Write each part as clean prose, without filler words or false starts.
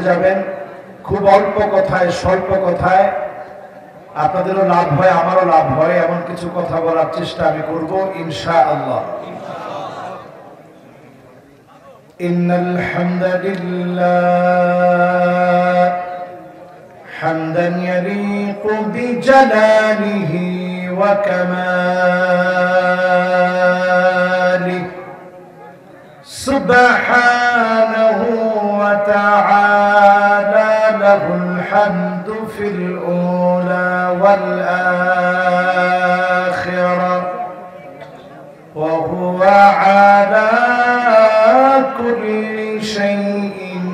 যাবেন খুব অল্প কথায় স্বল্প কথায় আপনাদেরও লাভ হয় আমারও লাভ হয় এমন কিছু কথা বলার চেষ্টা আমি করব ইনশাআল্লাহ। ইন্নাল হামদালিল্লাহ হামদান ইয়ালিকু বিজালালিহি ওয়া কামালিহি সুবহানাহু ওয়া তাআলা লাহুল হামদু ফিল উলা ওয়াল আখিরা ওয়া হুয়া আলা কুল্লি শাইইন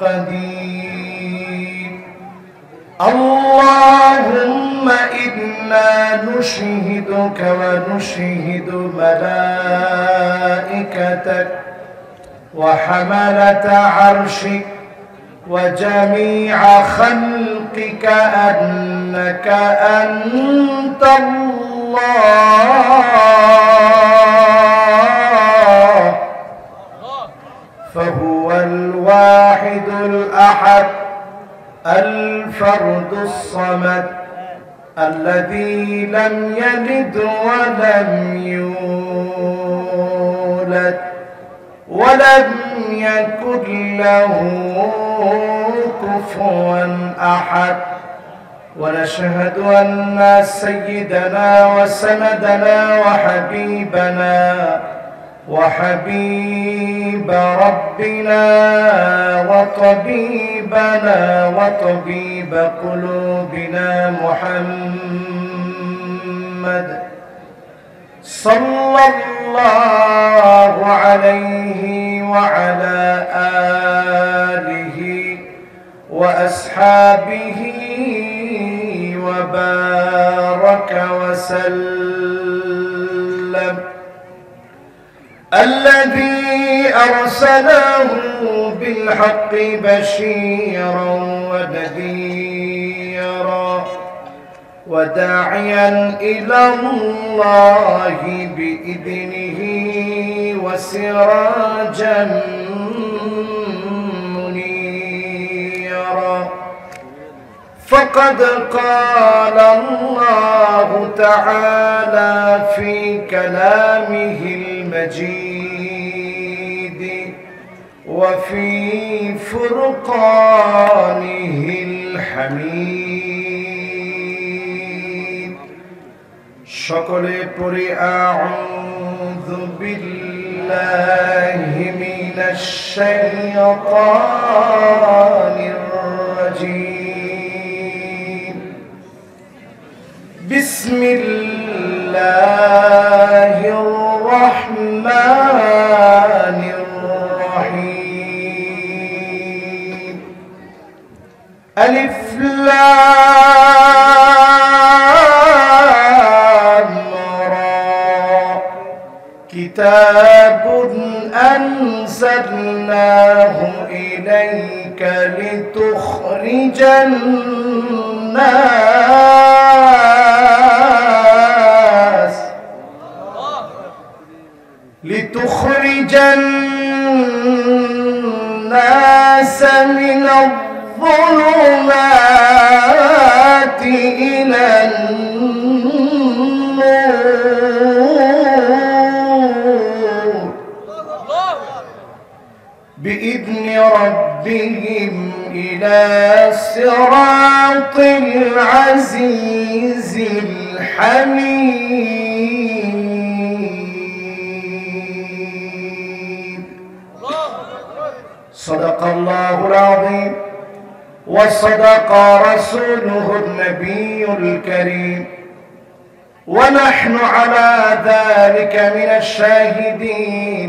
কাদির। আল্লাহুম্মা ইন্না নুশহিদুকা ওয়া নুশহিদু মালাইকাতাক ওয়া হামালাতা আরশিক ওয়া জামিআ খালকিকা আন্নাকা আনতাল্লাহ ফাহুয়াল ওয়াহিদুল আহাদ الفرد الصمد الذي لم يلد ولم يولد ولم يكن له كفوا أحد. ونشهد أن سيدنا وسندنا وحبيبنا وحبيب ربنا وطبيبنا وطبيب قلوبنا محمد صلى الله عليه وعلى آله وأصحابه وبارك وسلم الذي أرسله بالحق بشيرا ونذيرا وداعيا إلى الله بإذنه وسراجا منيرا. فقد قال الله تعالى في كلامه المجيد وفي فرقانه الحميد. সকলে পড়ি আউযু বিল্লাহি মিনাশ শাইতানির রাজীম। বিসমিল্লাহির রাহমানির রাহিম। আলিফ লাম রা কিতাবুন আনজালনাহু ইলাইকা লিতুখরিজান الناس من الظلمات إلى النور بإذن ربهم إلى صراط العزيز الحميد. صدق الله العظيم وصدق رسوله النبي الكريم ونحن على ذلك من الشاهدين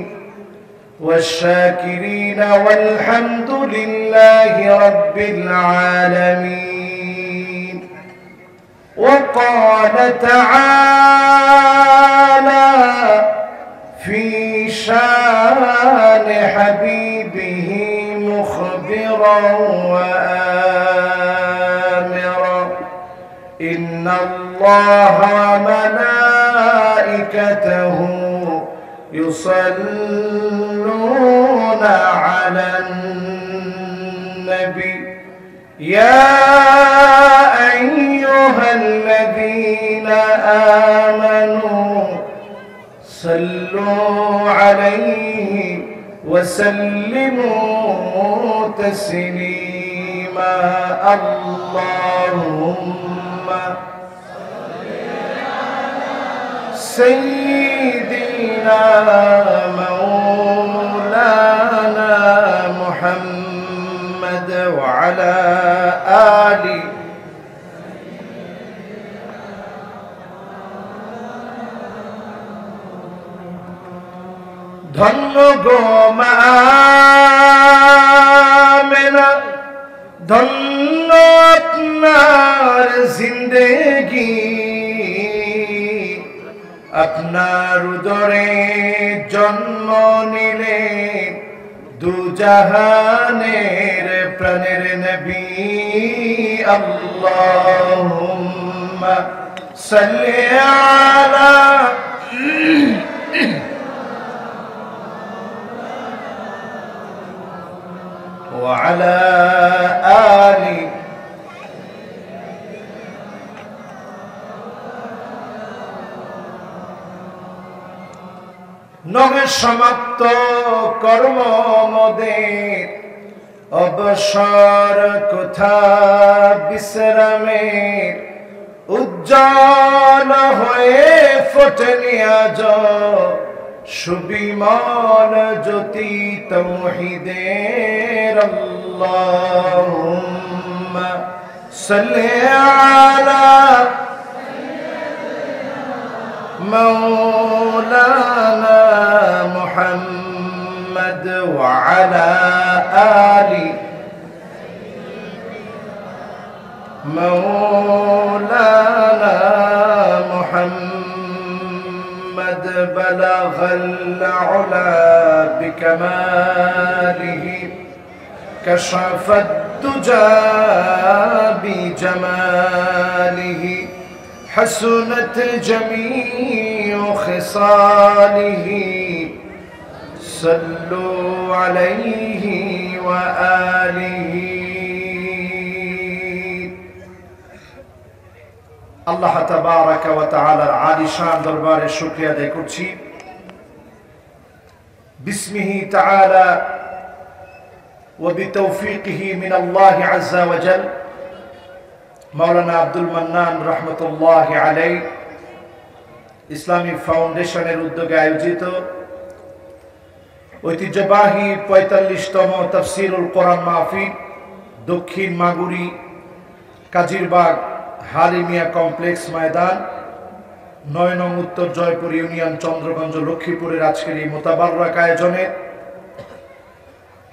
والشاكرين والحمد لله رب العالمين. وقال تعالى في شان حبيبه مخبرا وآمرا إن الله وملائكته يصلون على النبي النبي يا أيها الذين آمنوا صلوا عليه وسلموا تسليما اللهم سيدنا مولانا محمد وعلى آله ধন্য গো মা আমেনা ধন্য আপনার জিন্দেগি আপনার উদরে জন্ম নিলে দু জাহানের প্রাণের নবী আল্লাহুম্মা সাল্লি আলা وعلى آله নহে সমাপ্ত কর্ম মোদের অবসর কোথা বিশ্রামের উজ্জ্বল হয়ে ফোটেনি আজ সুবিমল জ্যোতি তৌহিদের আল্লাহুম্মা সাল্লি আলা مولانا محمد وعلى آله مولانا محمد بلغ العلا بكماله كشف الدجى بجماله حسنت جميع خصاله صلوا عليه وآله আল্লাহ তাবারাকা ওয়া তাআলার আলিশান দরবারে শুকরিয়া আদায় করছি বিসমিহি তাআলা ওয়া বিতৌফিকিহি মিনাল্লাহি আযজা ওয়া জাল মাওলানা আব্দুল মান্নান রহমতুল্লাহ আলাই ইসলামিক ফাউন্ডেশনের উদ্যোগে আয়োজিত ঐতিহ্যবাহী ৪৫তম তাফসীরুল কোরআন মাহফিল দক্ষিণ মাগুরি কাজিরবাগ হালিমিয়া কমপ্লেক্স ময়দান ৯ নং উত্তর জয়পুর ইউনিয়ন চন্দ্রগঞ্জ লক্ষ্মীপুরের আজকের এই মোতাবাররক আয়োজনে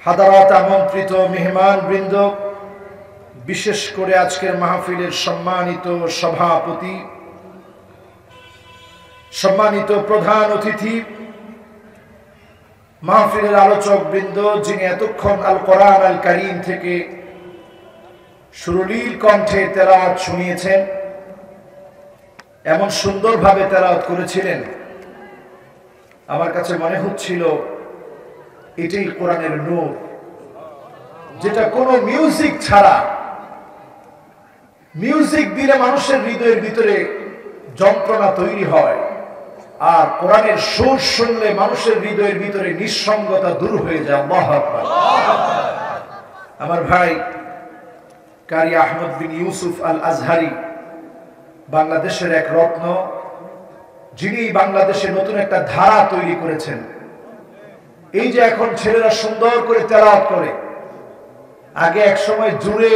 হাদারাত আমন্ত্রিত মেহমান বৃন্দ, বিশেষ করে আজকের মাহফিলের সম্মানিত সভাপতি, সম্মানিত প্রধান অতিথি, মাহফিলের আলোচক বৃন্দ যিনি এতক্ষণ আল কোরআন আল কারীম থেকে সুরলীল কণ্ঠে তেলাওয়াত শুনিয়েছেন, এমন সুন্দরভাবে তেলাওয়াত করেছিলেন, আমার কাছে মনে হচ্ছিল এটাই কোরআনের নূর, যেটা কোনো মিউজিক ছাড়া, মিউজিক দিলে মানুষের হৃদয়ের ভিতরে যন্ত্রণা তৈরি হয়, আর কোরআনের সুর শুনলে মানুষের হৃদয়ের ভিতরে নিঃসঙ্গতা দূর হয়ে যায়। আল্লাহু আকবার। আমার ভাই কারি আহমদ বিন ইউসুফ আল আজহারি বাংলাদেশের এক রত্ন, যিনি বাংলাদেশে নতুন একটা ধারা তৈরি করেছেন। এই যে এখন ছেলেরা সুন্দর করে তেলাওয়াত করে, আগে এক সময় জুড়ে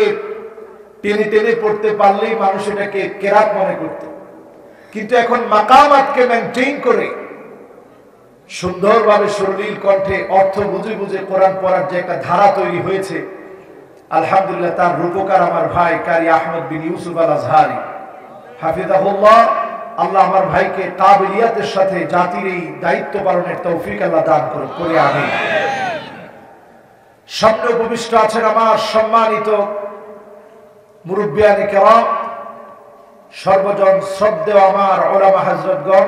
টেনে টেনে পড়তে পারলেই মানুষ এটাকে কেরাত মনে করত, কিন্তু এখন মাকামাতকে মেইনটেইন করে সুন্দরভাবে সুরলীল কণ্ঠে অর্থ বুঝে বুঝে কোরআন পড়ার যে একটা ধারা তৈরি হয়েছে, আলহামদুলিল্লাহ তার রূপকার আমার ভাই কারি আহমদ বিন ইউসুফ আল আজহারি হাফিজাহুল্লাহ। আল্লাহ আমার ভাইকে কাবিলিয়াতের সাথে জাতির এই দায়িত্ব পালনের তৌফিক আল্লাহ দান করুন, করে আমিন। সামনে উপবিষ্ট আছেন আমার সম্মানিত মুরব্বিয়ানে কেরাম, সর্বজন শ্রদ্ধেয় আমার ওলামা হযরতগণ,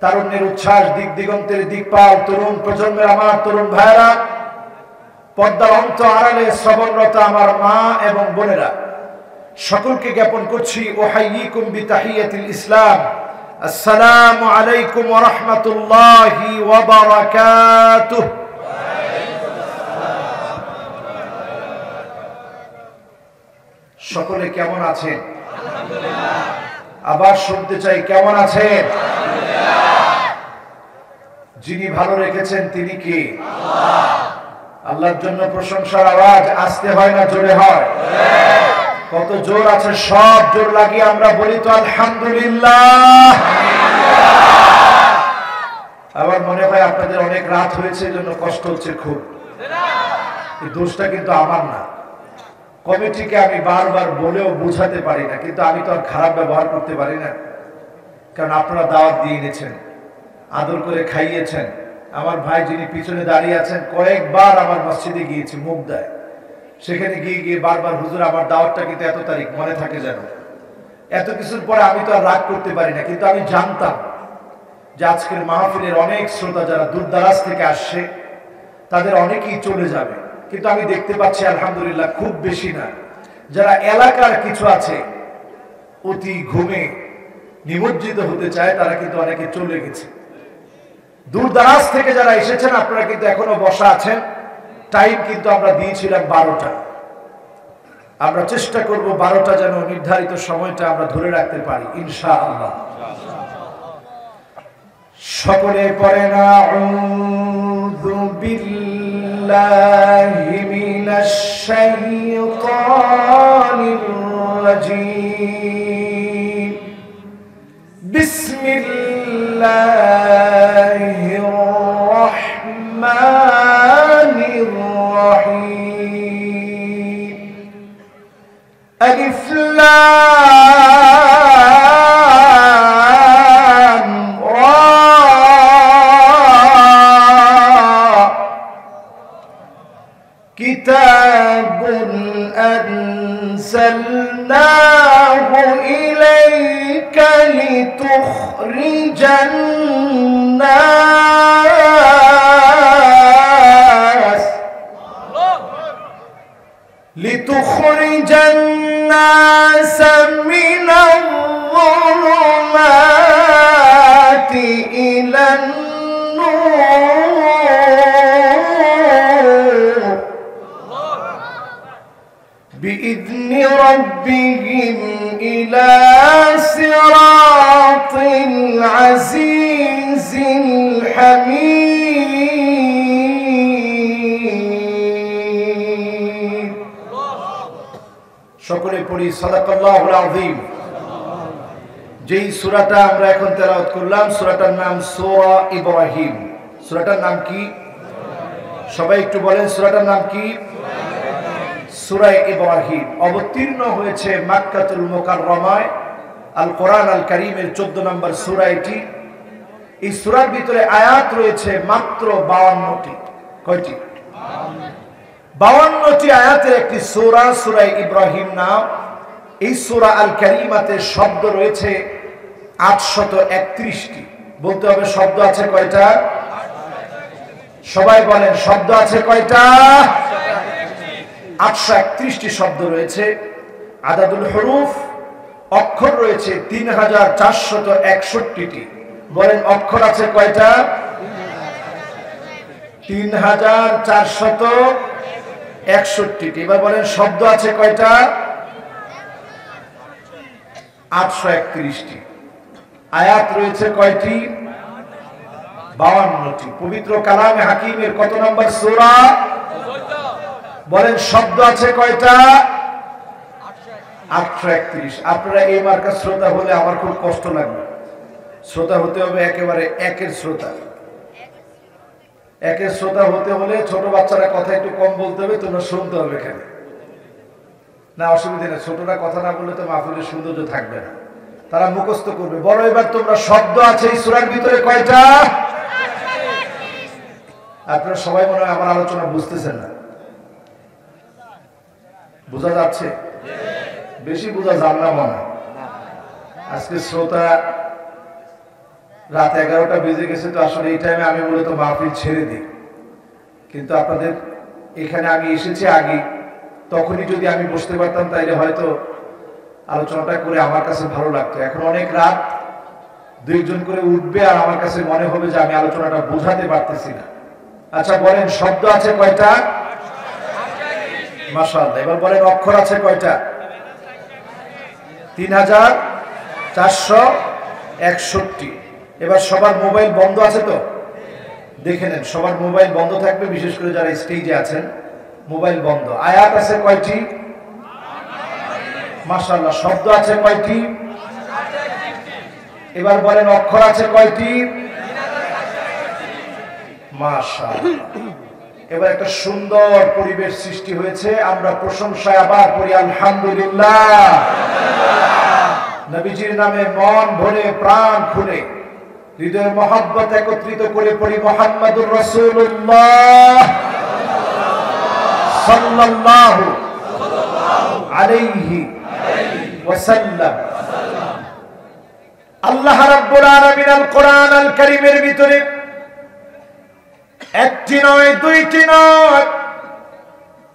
তারুণ্যের উচ্ছ্বাস, দিক দিগন্তের দিকপাল তরুণ প্রজন্মের আমার তরুণ ভাইরা, পর্দার অন্ত আড়ালে শ্রবণরত আমার মা এবং বোনেরা, সকলকে জ্ঞাপন করছি উহাইয়িকুম বিতাহিয়াতিল ইসলাম, আসসালামু আলাইকুম ওয়া রাহমাতুল্লাহি ওয়া বারাকাতুহু। সকলে কেমন আছেন? আবার শুনতে চাই, কেমন আছেন? যিনি ভালো রেখেছেন তিনি কে? আল্লাহর জন্য প্রশংসার আওয়াজ আসতে হয় না জোরে হয়? কত জোর আছে, সব জোর লাগিয়ে আমরা বলি তো আলহামদুলিল্লাহ। আবার মনে হয় আপনাদের অনেক রাত হয়েছে, এজন্য কষ্ট হচ্ছে খুব। এই দোষটা কিন্তু আমার না, কমিটিকে আমি বারবার বলেও বোঝাতে পারি না, কিন্তু আমি তো আর খারাপ ব্যবহার করতে পারি না, কারণ আপনারা দাওয়াত দিয়ে এনেছেন, আদর করে খাইয়েছেন। আমার ভাই যিনি পিছনে দাঁড়িয়ে আছেন, কয়েকবার আমার মসজিদে গিয়েছি মুগদায়, সেখানে গিয়ে গিয়ে বারবার হুজুর আমার দাওয়াতটা কিন্তু এত তারিখ মনে থাকে যেন। এত কিছুর পরে আমি তো আর রাগ করতে পারি না, কিন্তু আমি জানতাম যে আজকের মাহফিলের অনেক শ্রোতা যারা দূর দারাজ থেকে আসছে তাদের অনেকেই চলে যাবে, কিন্তু আমি দেখতে পাচ্ছি আলহামদুলিল্লাহ খুব বেশি না। যারা এলাকার কিছু আছে অতি ঘুমে নিমজ্জিত হতে চায় তারা কিন্তু অনেকে চলে গেছে। দূর দারাজ থেকে যারা এসেছেন আপনারা কিন্তু এখনো বসা আছেন। টাইম কিন্তু আমরা দিয়েছিলাম 12টা, আমরা চেষ্টা করব 12টা যেন নির্ধারিত সময়টা আমরা ধরে রাখতে পারি ইনশাআল্লাহ। সকলে পড়েন আউযু বিল্লাহি মিনাশ শাইতানির রাজীম, বিসমিল্লাহির রাহমানির রাহিম, আলিফ লাম রা, কিতাবুন আনজালনাহু ইলাইকা লিতুখরিজান الناس من الظلمات إلى النور بإذن ربهم إلى صراط العزيز الحميد। সকলে পড়ি সাদাকাল্লাহুল আযীম। যেই সূরাটা আমরা এখন তেলাওয়াত করলাম সূরাটার নাম সূরা ইব্রাহিম। সূরাটার নাম কি? সবাই একটু বলেন সূরাটার নাম কি? সূরা ইব্রাহিম। অবতীর্ণ হয়েছে মক্কাতুল মুকাররমায়, আল কোরআন আল কারীমের 14 নম্বর সূরা এটি। এই সূরার ভিতরে আয়াত রয়েছে মাত্র 52টি। কয়টি? 52টি আয়াতের একটি সূরা, সূরা ইব্রাহিম নাম। এই সূরা আল কারীমাতে শব্দ রয়েছে 831টি। বলতে হবে শব্দ আছে কয়টা? সবাই বলেন শব্দ আছে কয়টা? 831টি শব্দ রয়েছে। আদাদুল হুরুফ, অক্ষর রয়েছে 3461টি। বলেন অক্ষর আছে কয়টা? 3461টি। এবার বলেন শব্দ আছে কয়টা? 831টি। আয়াত রয়েছে কয়টি? 52টি। পবিত্র কালামে হাকিমের কত নম্বর সূরা? বলেন শব্দ আছে কয়টা? 831। আপনারা এই মার্কার শ্রোতা হলে আমার খুব কষ্ট লাগবে। শ্রোতা হতে হবে একেবারে একের শ্রোতা। একের শ্রোতা হতে হলে ছোট বাচ্চারা কথা একটু কম বলতে হবে, তোমরা শুনতে হবে এখানে। না অসুবিধা নেই, ছোটরা কথা না বললে তো মাহফিলের সৌন্দর্য থাকবে না, তারা মুখস্থ করবে। বলো এবার তোমরা শব্দ আছে এই সূরার ভিতরে কয়টা? আপনারা সবাই মনে হয় আমার আলোচনা বুঝতেছেন না। বোঝা যাচ্ছে? বেশি বোঝা যান না মনে। আজকে শ্রোতা রাত 11টা বেজে গেছে, তো আসলে এই টাইমে আমি মূলত মাহফিল ছেড়ে দিই, কিন্তু আপনাদের এখানে আমি এসেছি আগে, তখনই যদি আমি বসতে পারতাম তাইলে হয়তো আলোচনাটা করে আমার কাছে ভালো লাগতো। এখন অনেক রাত, দুইজন করে উঠবে আর আমার কাছে মনে হবে যে আমি আলোচনাটা বোঝাতে পারতেছি না। আচ্ছা বলেন, শব্দ আছে কয়টা? মাশাআল্লাহ। এবার বলেন, অক্ষর আছে কয়টা? 3461। এবার সবার মোবাইল বন্ধ আছে তো? দেখে নেন, সবার মোবাইল বন্ধ থাকবে, বিশেষ করে যারা স্টেজে আছেন মোবাইল বন্ধ। আয়াত আছে কয়টি? মাশাআল্লাহ। শব্দ আছে কয়টি? এবার বলেন, অক্ষর আছে কয়টি? মাশাআল্লাহ। এবার একটা সুন্দর পরিবেশ সৃষ্টি হয়েছে। আমরা প্রশংসায় আবার পড়ি আলহামদুলিল্লাহ। নবীজির নামে মন ভরে, প্রাণ খুলে, হৃদয়ের মহব্বত একত্রিত করে পড়ি মুহাম্মাদুর রাসূলুল্লাহ সাল্লাল্লাহু আলাইহি ওয়াসাল্লাম। আল্লাহ রাব্বুল আলামিন আল কোরআন আল কারীমের ভিতরে একটি নয়, দুইটি নয়,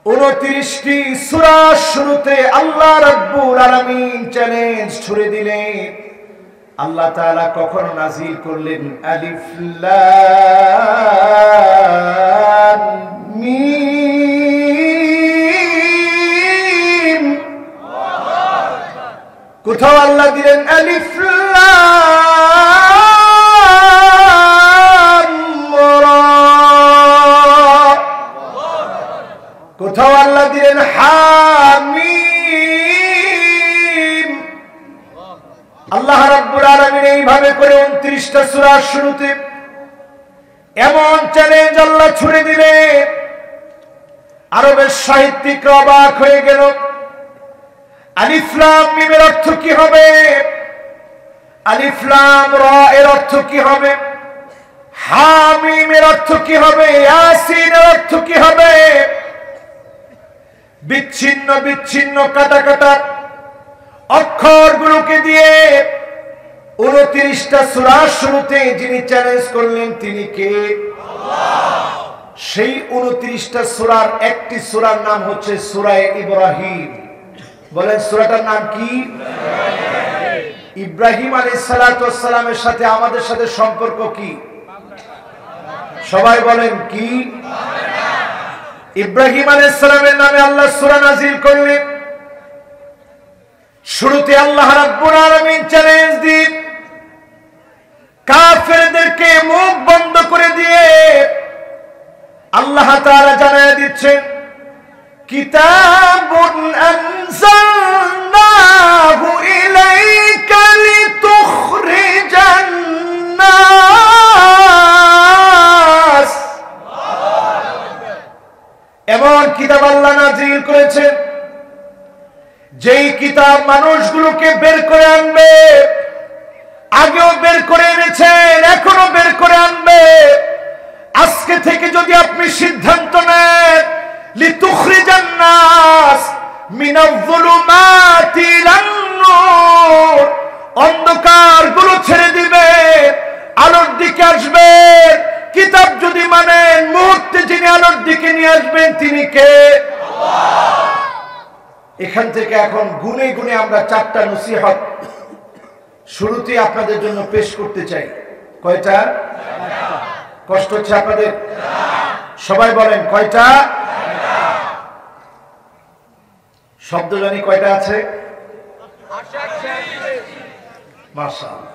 29টি সূরার শুরুতে আল্লাহ রাব্বুল আলামিন চ্যালেঞ্জ ছুড়ে দিলেন। আল্লাহ তাআলা কখন নাযিল করলেন? আলিফ লাম মিম। কোথাও আল্লাহ দিলেন আলিফ লাম রা, কোথাও আল্লাহ দিলেন হামিম। আল্লাহ রাব্বুল আলামিন এইভাবে করে 29টা সূরার শুরুতে এমন চ্যালেঞ্জ আল্লাহ ছুড়ে দিলেন, আরবের সাহিত্যিকরা অবাক হয়ে গেল। আলিফ লাম মিমের অর্থ কি হবে? আলিফ লাম রা এর অর্থ কি হবে? হামিমের অর্থ কি হবে? ইয়াসিনের অর্থ কি হবে? বিচ্ছিন্ন বিচ্ছিন্ন কাটা কাটা অক্ষরগুলোকে দিয়ে 29টা সূরার শুরুতে যিনি চ্যালেঞ্জ করলেন তিনি কে? আল্লাহ। সেই 29টা সূরার একটি সূরার নাম হচ্ছে সূরা ইব্রাহিম। বলেন, সূরাটার নাম কি? ইব্রাহিম আলাইহিস সালাতু ওয়াস সালামের সাথে আমাদের সাথে সম্পর্ক কি? সবাই বলেন কি? ইব্রাহিম আলাইহিস সালামের নামে আল্লাহ সূরা নাযিল করলেন। শুরুতে আল্লাহ রাব্বুল আলামিন চ্যালেঞ্জ দিন কাফেরদেরকে মুখ বন্ধ করে দিয়ে আল্লাহ তাআলা জানায় দিচ্ছেন, কিতাবুন আনজালনাহু ইলাইকা লিতুখরিজান নাস। এমন কিতাব আল্লাহ নাযিল করেছেন যেই কিতাব মানুষগুলোকে বের করে আনবে। আগেও বের করে এনেছেন, এখনো বের করে আনবে। আজকে থেকে যদি আপনি সিদ্ধান্ত নেন লিতুখরিজান নাস মিনাজ-যুলুমাতি ইলান-নূর, অন্ধকারগুলো ছেড়ে দিবেন, আলোর দিকে আসবেন। কিতাব যদি মানেন, মুহূর্তে যিনি আলোর দিকে নিয়ে আসবেন তিনি কে? আল্লাহ। এখান থেকে এখন গুনে গুনে আমরা 4টা নসিহত শুরুতে আপনাদের জন্য পেশ করতে চাই। কয়টা? কষ্ট হচ্ছে আপনাদের? সবাই বলেন কয়টা? শব্দ জানি কয়টা আছে? মাশাআল্লাহ।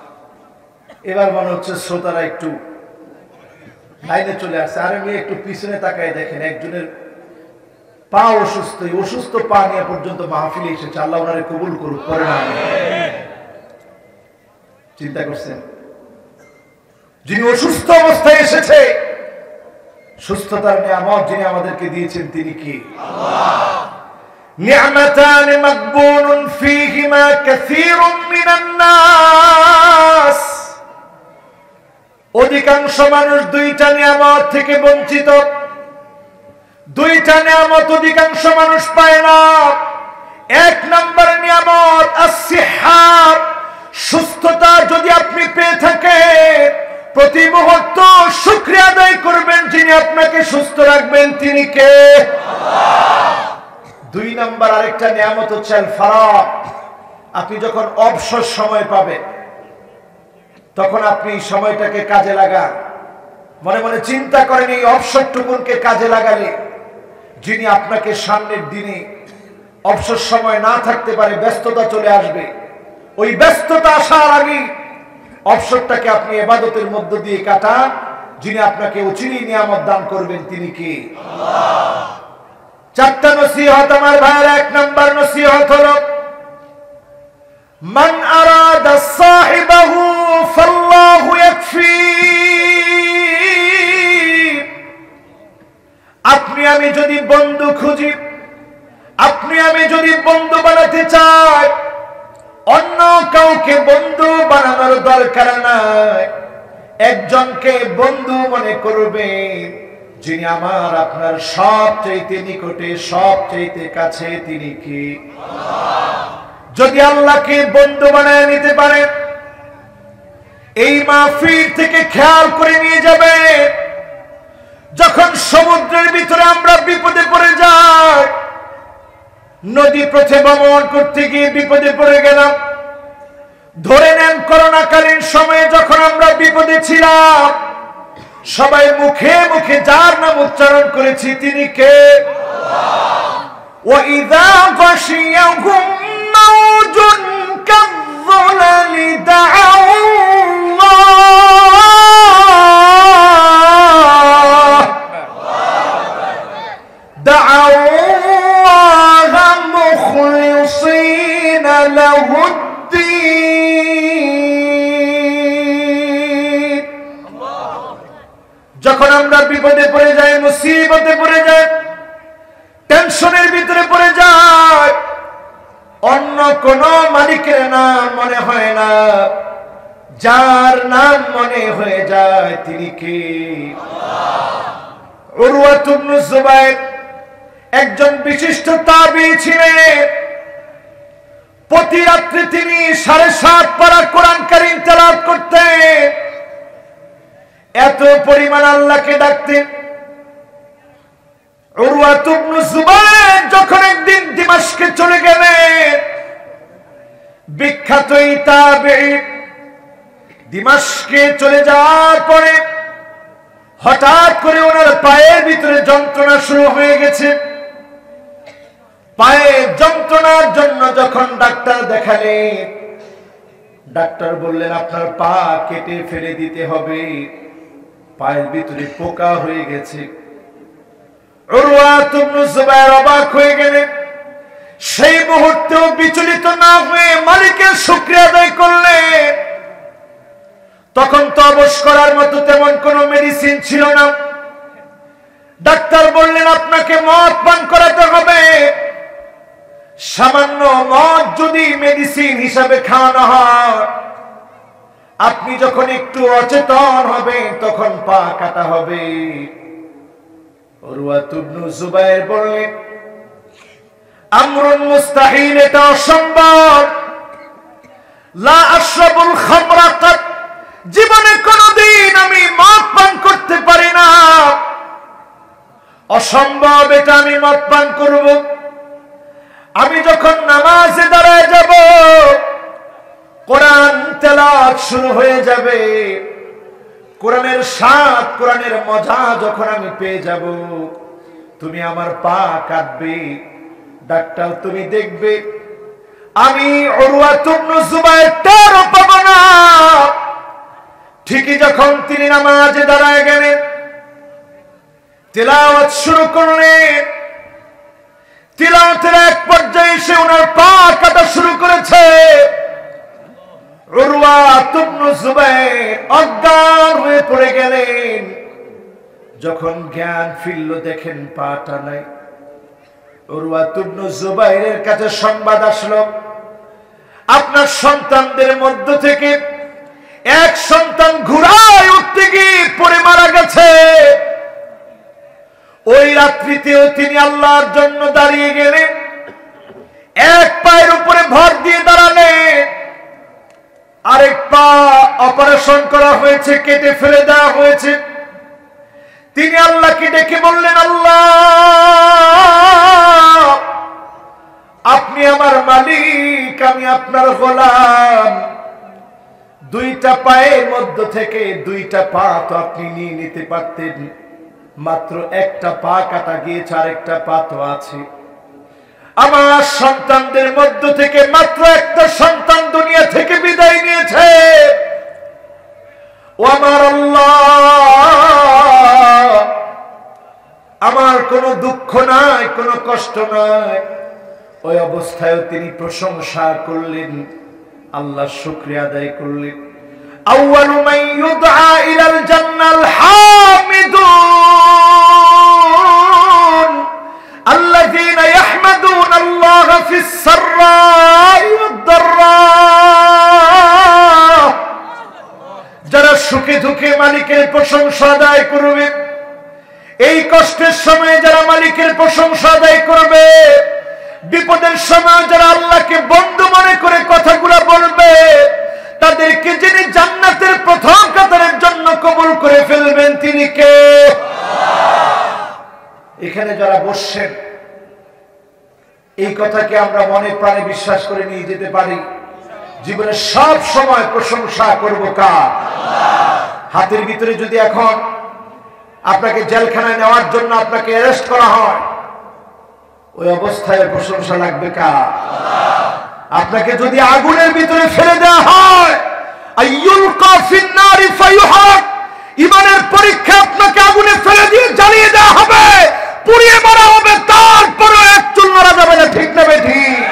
এবার মনে হচ্ছে শ্রোতারা একটু লাইনে চলে আসছে। আর আমি একটু পিছনে তাকায় দেখেন, একজনের পা অসুস্থ, অসুস্থ পা নিয়ে পর্যন্ত মাহফিলে এসেছে। আল্লাহ ওনারে কবুল করুক, করে না। চিন্তা করছেন, যিনি অসুস্থ অবস্থায় এসেছে, সুস্থতার নিয়ামত যিনি আমাদেরকে দিয়েছেন তিনি কি? আল্লাহ। নি'মাতান মাকবুনুন ফীহিমা কাসীরুম মিনান নাস। অধিকাংশ মানুষ 2টা নিয়ামত থেকে বঞ্চিত। 2টা নিয়ামত অধিকাংশ মানুষ পায় না। 1 নম্বর নিয়ামত আস-সিহ্হা, সুস্থতা যদি আপনি পেয়ে থাকেন, প্রতি মুহূর্ত শুকরিয়া আদায় করবেন যিনি আপনাকে সুস্থ রাখবেন, তিনি কে? দুই নাম্বার আরেকটা নিয়ামত হচ্ছে আল ফারাগ। আপনি যখন অবসর সময় পাবেন তখন আপনি সময়টাকে কাজে লাগান। মনে মনে চিন্তা করেন এই অবসরটুকুনকে কাজে লাগালে যিনি আপনাকে সামনের দিনে অবসর সময় না থাকতে পারে, ব্যস্ততা চলে আসবে, ওই ব্যস্ততা আসার আগে অবসরটাকে আপনি ইবাদতের মধ্য দিয়ে কাটান। যিনি আপনাকে অচিরেই নিয়ামত দান করবেন তিনি কে? আল্লাহ। চারটা নসিহত আমার ভাইয়ের। এক নাম্বার নসিহত হলো মান আরাদা সাহিবাহু ফাল্লাহু ইয়াকফি। আপনি আমি যদি বন্ধু খুঁজি, আপনি আমি যদি বন্ধু বানাতে চাই, অন্য কাউকে বন্ধু বানানোর দরকার নাই। একজনকে বন্ধু মনে করবেন যিনি আমার আপনার সবচাইতে নিকটে, সবচাইতে কাছে, তিনি কি? আল্লাহ। যদি আল্লাহকে বন্ধু বানায় নিতে পারেন, এই মাহফিল থেকে খেয়াল করে নিয়ে যাবে যখন সমুদ্রের ভিতরে আমরা বিপদে পড়ে যাই, নদী পথে ভ্রমণ করতে গিয়ে বিপদে পড়ে গেলাম, ধরে নেন করোনাকালীন সময়ে যখন আমরা বিপদে ছিলাম, সবাই মুখে মুখে যার নাম উচ্চারণ করেছি তিনি কে? আল্লাহ। ওয়াইযা গাশিয়াহুম মাউজুন কাযযালালি দাআল্লাহ মুখলিসিনা লাহুদ্দীন। যখন আমরা বিপদে পড়ে যাই, মুসিবতে পড়ে যাই, টেনশনের ভিতরে পড়ে যাই, অন্য কোন মালিকের নাম মনে হয় না, যার নাম মনে হয়ে যায় তিনি কে? আল্লাহ। উরওয়া ইবনে যুবাইর একজন বিশিষ্ট তাবী ছিলেন। প্রতি রাত্রে তিনি 7.5 পারা কোরআন কারীম তেলাওয়াত করতেন। এত পরিমাণ আল্লাহকে ডাকতেন। উরওয়া ইবনে যুবাইর যখন একদিন দিমাশকে চলে গেলেন, বিখ্যাত এই তাবেঈ দিমাশকে চলে যাওয়ার পরে হঠাৎ করে ওনার পায়ের ভিতরে যন্ত্রণা শুরু হয়ে গেছে। পায়ের যন্ত্রণার জন্য যখন ডাক্তার দেখালেন, ডাক্তার বললেন আপনার পা কেটে ফেলে দিতে হবে, পায়ের ভিতরে পোকা হয়ে গেছে। উরওয়া ইবনে যুবাইর অবাক হয়ে গেলেন। সেই মুহূর্তেও বিচলিত না হয়ে মালিকের শুকরিয়া আদায় করলেন। তখন তো অবশ করার মতো তেমন কোনো মেডিসিন ছিল না। ডাক্তার বললেন আপনাকে মদ পান করাতে হবে। সামান্য মদ যদি মেডিসিন হিসাবে খাওয়ানো হয়, আপনি যখন একটু অচেতন হবেন তখন পা কাটা হবে। উরওয়া ইবনে যুবাইর বললেন আমরুন মুস্তাহিল, এটা অসম্ভব। লা আশরাবুল খামরা কাত, জীবনে কোনদিন আমি মদ পান করতে পারি না, অসম্ভব এটা আমি মদ পান করব। আমি যখন নামাজে দাঁড়ায় যাব, কোরআন তেলাওয়াত শুরু হয়ে যাবে, কোরআনের স্বাদ, কোরআনের মজা যখন আমি পেয়ে যাব, তুমি আমার পা কাটবে। ডাক্তার তুমি দেখবে আমি উরওয়া ইবনে যুবাইর টেরও পাবো না। ঠিকই যখন তিনি নামাজে দাঁড়ায় গেলেন, তিলাওয়াত শুরু করলেন, তিলাওয়াতের এক পর্যায়ে এসে ওনার পা কাটা শুরু করেছে। উরওয়া ইবনে যুবাইর অজ্ঞান হয়ে পড়ে গেলেন। যখন জ্ঞান ফিরল দেখেন পাটা নাই। উরওয়া ইবনে যুবাইরের কাছে সংবাদ আসলো আপনার সন্তানদের মধ্য থেকে এক সন্তান ঘোড়ায় উঠতে গিয়ে পড়ে মারা গেছে। ওই রাত্রিতেও তিনি আল্লাহর জন্য দাঁড়িয়ে গেলেন, এক পায়ের উপরে ভর দিয়ে দাঁড়ালেন, আরেক পা অপারেশন অপারেশন করা হয়েছে, কেটে ফেলে দেওয়া হয়েছে। তিনি আল্লাহকে ডেকে বললেন, আল্লাহ আপনি আমার মালিক, আমি আপনার গোলাম। দুইটা পায়ের মধ্য থেকে দুইটা পা তো আপনি নিয়ে নিতে পারতেন, মাত্র একটা পা কাটা গিয়েছে, আরেকটা পা তো আছে। আমার সন্তানদের মধ্য থেকে মাত্র একটা সন্তান দুনিয়া থেকে বিদায় নিয়েছে। ও আমার আল্লাহ, আমার কোনো দুঃখ নাই, কোনো কষ্ট নাই। ওই অবস্থায় তিনি প্রশংসা করলেন, আল্লাহ শুকরিয়া আদায় করলেন। আউয়ালু মান ইউদআ ইলাল জান্নাল হামিদুন আল্লাযীনা ইয়াহমাদুনা আল্লাহ ফিস সাররাই ওয়াদ দাররা। যারা সুখে দুঃখে মালিকের প্রশংসা আদায় করবে, এই কষ্টের সময় যারা মালিকের প্রশংসা আদায় করবে, বিপদের সময় যারা আল্লাহকে বন্ধু মনে করে কথাগুলো বলবে, তাদেরকে যিনি জান্নাতের প্রথম কাতারের জন্য কবুল করে ফেলবেন তিনি কে? এখানে যারা বসছেন, এই কথাকে আমরা মনে প্রাণে বিশ্বাস করে নিয়ে যেতে পারি। জীবনে সব সময় প্রশংসা করব কার? হাতের ভিতরে যদি এখন আপনাকে জেলখানায় নেওয়ার জন্য আপনাকে অ্যারেস্ট করা হয়, ওই অবস্থায় প্রশংসা লাগবে কার? আপনাকে যদি আগুনের ভিতরে ফেলে দেওয়া হয়, আইয়ুলকা ফিন-নারি ফায়ুহাক, ঈমানের পরীক্ষা আপনাকে আগুনে ফেলে দিয়ে জ্বালিয়ে দেওয়া হবে, পুড়িয়ে মারা হবে, তারপরে এক চুল মারা যাবে না। ঠিক না বেঠিক?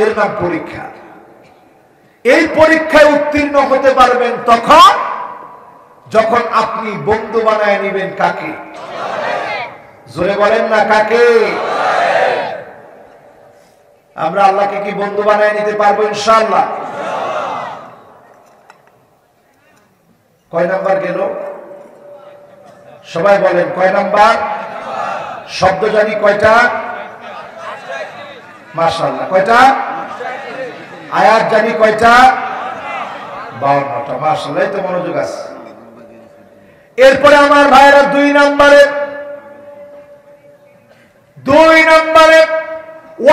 এর নাম পরীক্ষা। এই পরীক্ষায় উত্তীর্ণ হতে পারবেন তখন যখন আপনি বন্ধু বানায় নেবেন কাকে? জোরে বলেন না, কাকে? আমরা আল্লাহকে কি বন্ধু বানায় নিতে পারবো ইনশাআল্লাহ? কয় নাম্বার গেল? সবাই বলেন কয় নাম্বার? শব্দ জানি কয়টা? মাশাআল্লাহ। কয়টা? আয়াত জানি কয়টা? 52টা। মাশাআল্লাহ, এই তো মনোযোগ আছে। এরপরে আমার ভাইরা দুই নম্বরে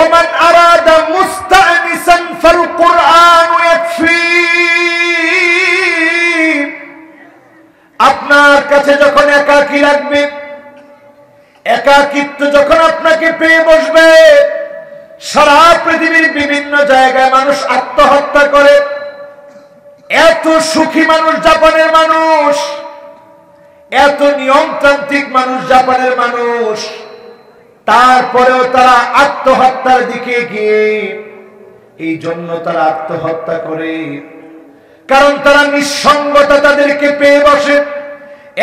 ওমান আরাদা মুস্তানিসান ফাল কুরআন ইয়াকফি। আপনার কাছে যখন একাকী লাগবে, একাকিত্ব যখন আপনাকে পেয়ে বসবে, সারা পৃথিবীর বিভিন্ন জায়গায় মানুষ আত্মহত্যা করে। এত সুখী মানুষ জাপানের মানুষ, এত নিয়মতান্ত্রিক মানুষ জাপানের মানুষ, তারপরেও তারা আত্মহত্যার দিকে গিয়ে, এই জন্য তারা আত্মহত্যা করে কারণ তারা নিঃসঙ্গতা তাদেরকে পেয়ে বসে,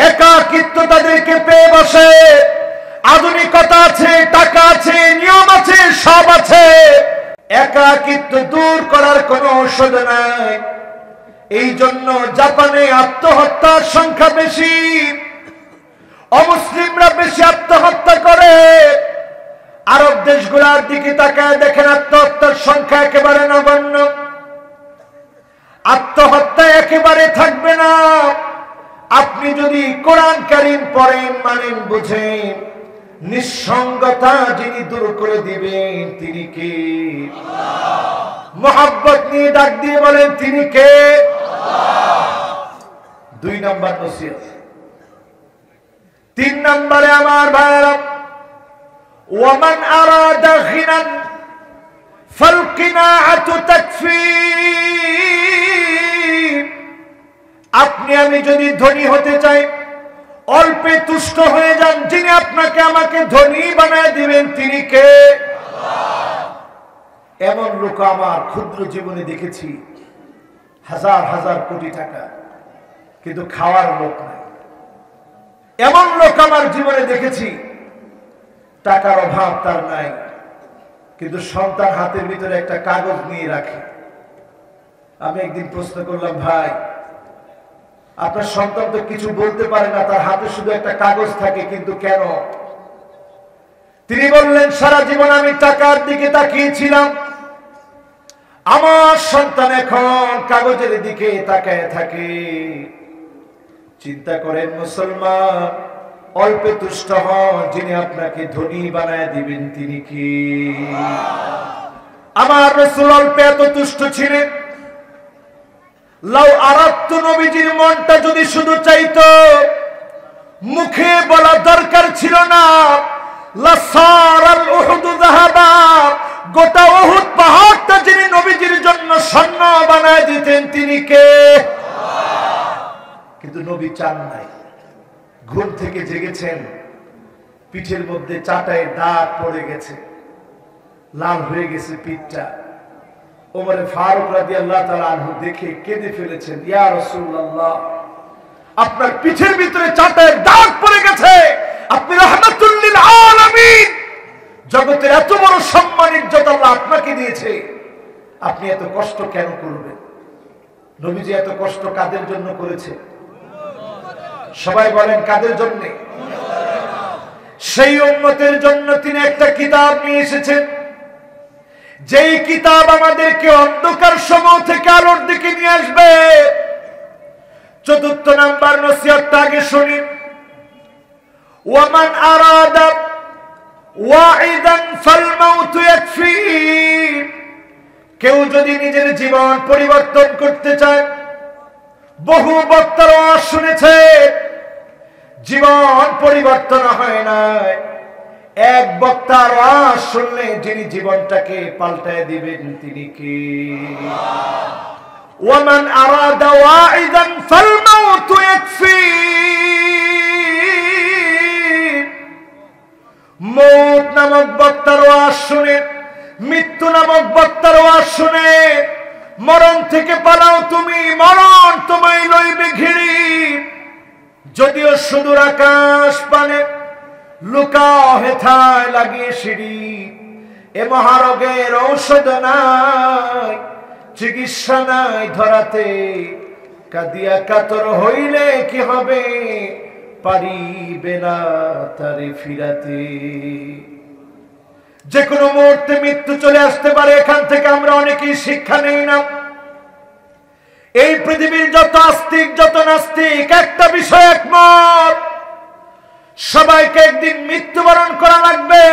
একাকিত্ব তাদেরকে পেয়ে বসে। আধুনিকতা আছে, টাকা আছে, নিয়ম আছে, সব আছে, একাকিত্ব দূর করার কোনো ঔষধ নাই। এই জন্য জাপানে আত্মহত্যার সংখ্যা বেশি, অমুসলিমরা বেশি আত্মহত্যা করে। আরব দেশগুলোর দিকে তাকায় দেখেন, আত্মহত্যার সংখ্যা একেবারে নগণ্য। আত্মহত্যা একেবারে থাকবে না আপনি যদি কোরআন কারীম পড়েন, মানেন, বুঝেন। নিঃসঙ্গতা যিনি দূর করে দিবেন তিনি কে? মোহাব্বত নিয়ে ডাক দিয়ে বলেন তিনি কে? দুই নম্বর নসিহত। তিন নম্বরে আমার ভাইরা, ওয়ামান আরাদা গিনান ফাল কিনাআতু তাকফি। আপনি আমি যদি ধনী হতে চাই, অল্পে তুষ্ট হয়ে যান, যিনি আপনাকে আমাকে ধনী বানায় দিবেন তিনি কে? এমন লোক আমার ক্ষুদ্র জীবনে দেখেছি, হাজার হাজার কোটি টাকা, কিন্তু খাওয়ার লোক নাই। এমন লোক আমার জীবনে দেখেছি, টাকার অভাব তার নাই, কিন্তু সন্তান হাতের ভিতরে একটা কাগজ নিয়ে রাখে। আমি একদিন প্রশ্ন করলাম, ভাই আপনার সন্তান তো কিছু বলতে পারে না, তার হাতে শুধু একটা কাগজ থাকে, কিন্তু কেন? তিনি বললেন, সারা জীবন আমি টাকার দিকে তাকিয়েছিলাম, আমার সন্তান এখন কাগজের দিকে তাকায় থাকে। চিন্তা করেন মুসলমান, অল্পে তুষ্ট হন, যিনি আপনাকে ধনী বানায় দিবেন তিনি কি? আমার রাসূল অল্পে এত তুষ্ট ছিলেন। লাউ আরাদতু, নবীজির মনটা যদি শুধু চাইতো, মুখে বলা দরকার ছিল না, লাসারাল উহুদ যাহাবা, গোটা উহুদ পাহাড়টা যিনি নবীজির জন্য স্বর্ণ বানায় দিতেন তিনি কে? কিন্তু নবী চান নাই। ঘুম থেকে জেগেছেন, পিঠের মধ্যে চাটায় দাগ পড়ে গেছে, লাল হয়ে গেছে পিঠটা। ওমরে ফারুক রাদিয়াল্লাহু তাআলা আনহু দেখে কেঁদে ফেলেছেন, ইয়া রাসূলুল্লাহ, আপনার পিঠের ভিতরে চাটায় দাগ পড়ে গেছে, আপনি রাহমাতুল লিল আলামিন, জগতের এত বড় সম্মান ইজ্জত আল্লাহ আপনাকে দিয়েছে, আপনি এত কষ্ট কেন করবেন? নবীজি এত কষ্ট কাদের জন্য করেছে? সবাই বলেন কাদের জন্য? সেই উম্মতের জন্য তিনি একটা কিতাব নিয়ে এসেছেন, যেই কিতাব আমাদেরকে অন্ধকার সমূহ থেকে আলোর দিকে নিয়ে আসবে। চতুর্থ নাম্বার নসিহতটা আগে শুনি। ওয়ামান আরাদা ওয়াইদান ফাল মাউত ইয়াকফি, কেউ যদি নিজের জীবন পরিবর্তন করতে চায়, বহু বক্তার ওয়াজ শুনেছে, জীবন পরিবর্তন হয় না। এক বক্তার ওয়াজ শুনলে যিনি জীবনটাকে পাল্টায় দিবেন তিনি কি? ওয়ামান আরাদা ওয়াইদান ফাল মাউত ইয়াকফি, মৌত নামক বক্তার ওয়াজ শুনে, মৃত্যু নামক বক্তার ওয়াজ শুনে, মরণ থেকে পালাও তুমি, মরণ তোমায় লইবে ঘিরি। যদিও সুদূর আকাশ পানে লুকাও হেথায় লাগিয়ে সিঁড়ি, এ মহারোগের ঔষধ নাই, চিকিৎসা নাই ধরাতে, কাঁদিয়া কাতর হইলে কি হবে, পারিবে না তারে ফিরাতে। যে কোনো মুহূর্তে মৃত্যু চলে আসতে পারে, এখান থেকে আমরা অনেকেই শিক্ষা নেই না। এই পৃথিবীর যত আস্তিক যত নাস্তিক একটা বিষয় একমত, সবাইকে একদিন মৃত্যুবরণ করা লাগবে।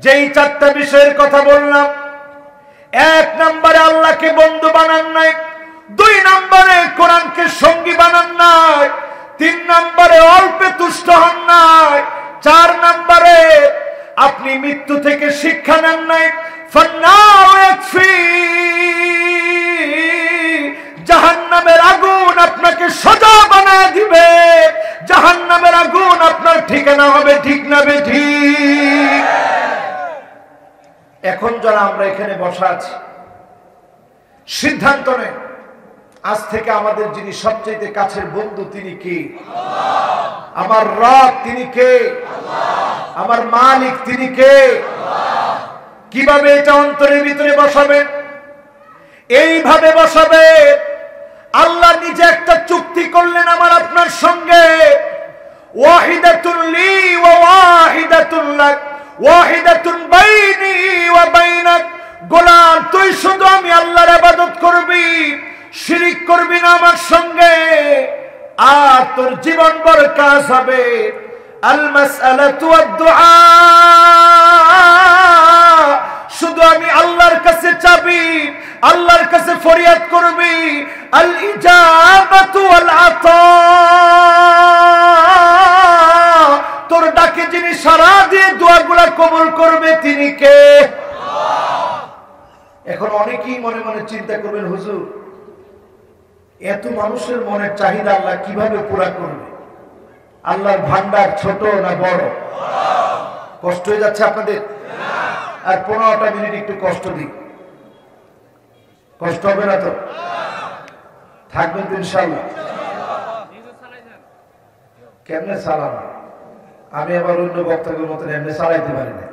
যেই চারটা বিষয়ের কথা বললাম, এক নম্বরে আল্লাহকে বন্ধু বানান নাই, দুই নম্বরে কোরআনকে সঙ্গী বানান নাই, তিন নম্বরে অল্পে তুষ্ট হন নাই, চার নম্বরে আপনি মৃত্যু থেকে শিক্ষা নেন নাই। জাহান্নামের আগুন আপনাকে সোজা বানায় দিবে, জাহান্নামের আগুন আপনার ঠিকানা হবে, ঠিক না বেঠিক? এখন যারা আমরা এখানে বসা আছি, সিদ্ধান্ত নেন আজ থেকে আমাদের যিনি সবচেয়ে কাছের বন্ধু তিনি কে? আমার রব তিনি কে? আমার মালিক তিনি কে? কিভাবে এটা অন্তরের ভিতরে বসাবেন? এইভাবে বসাবে, আল্লাহ নিজে একটা চুক্তি করলেন আমার আপনার সঙ্গে, ওয়াহিদাতুন লি ওয়া ওয়াহিদাতুন লাক, ওয়াহিদাতুন বাইনি ওয়া বাইনাক। গোলাম, তুই শুধু আমি আল্লাহর ইবাদত করবি, শিরিক করবি না আমার সঙ্গে, আর তোর জীবন বড় কাজ হবে। আল মাসআলাতু ওয়াদ দুআ, শুধু আমি আল্লাহর কাছে চাবি, আল্লাহর কাছে ফরিয়াদ করবি। আল ইজাবাতু ওয়াল আতা, তোর ডাকে যিনি সাড়া দিয়ে দোয়াগুলো কবুল করবে তিনি কে? এখন অনেকেই মনে মনে চিন্তা করবেন, হুজুর এত মানুষের মনের চাহিদা আল্লাহ কিভাবে পুরা করবে? আল্লাহর ভান্ডার ছোট না বড়? কষ্ট হয়ে যাচ্ছে আপনাদের? আর 15টা মিনিট একটু কষ্ট দিই, কষ্ট হবে না তো? থাকবেন তো ইনশাআল্লাহ? কেমনে চালান? আমি আবার অন্য বক্তাদের মতন এমনি চালাইতে পারি না।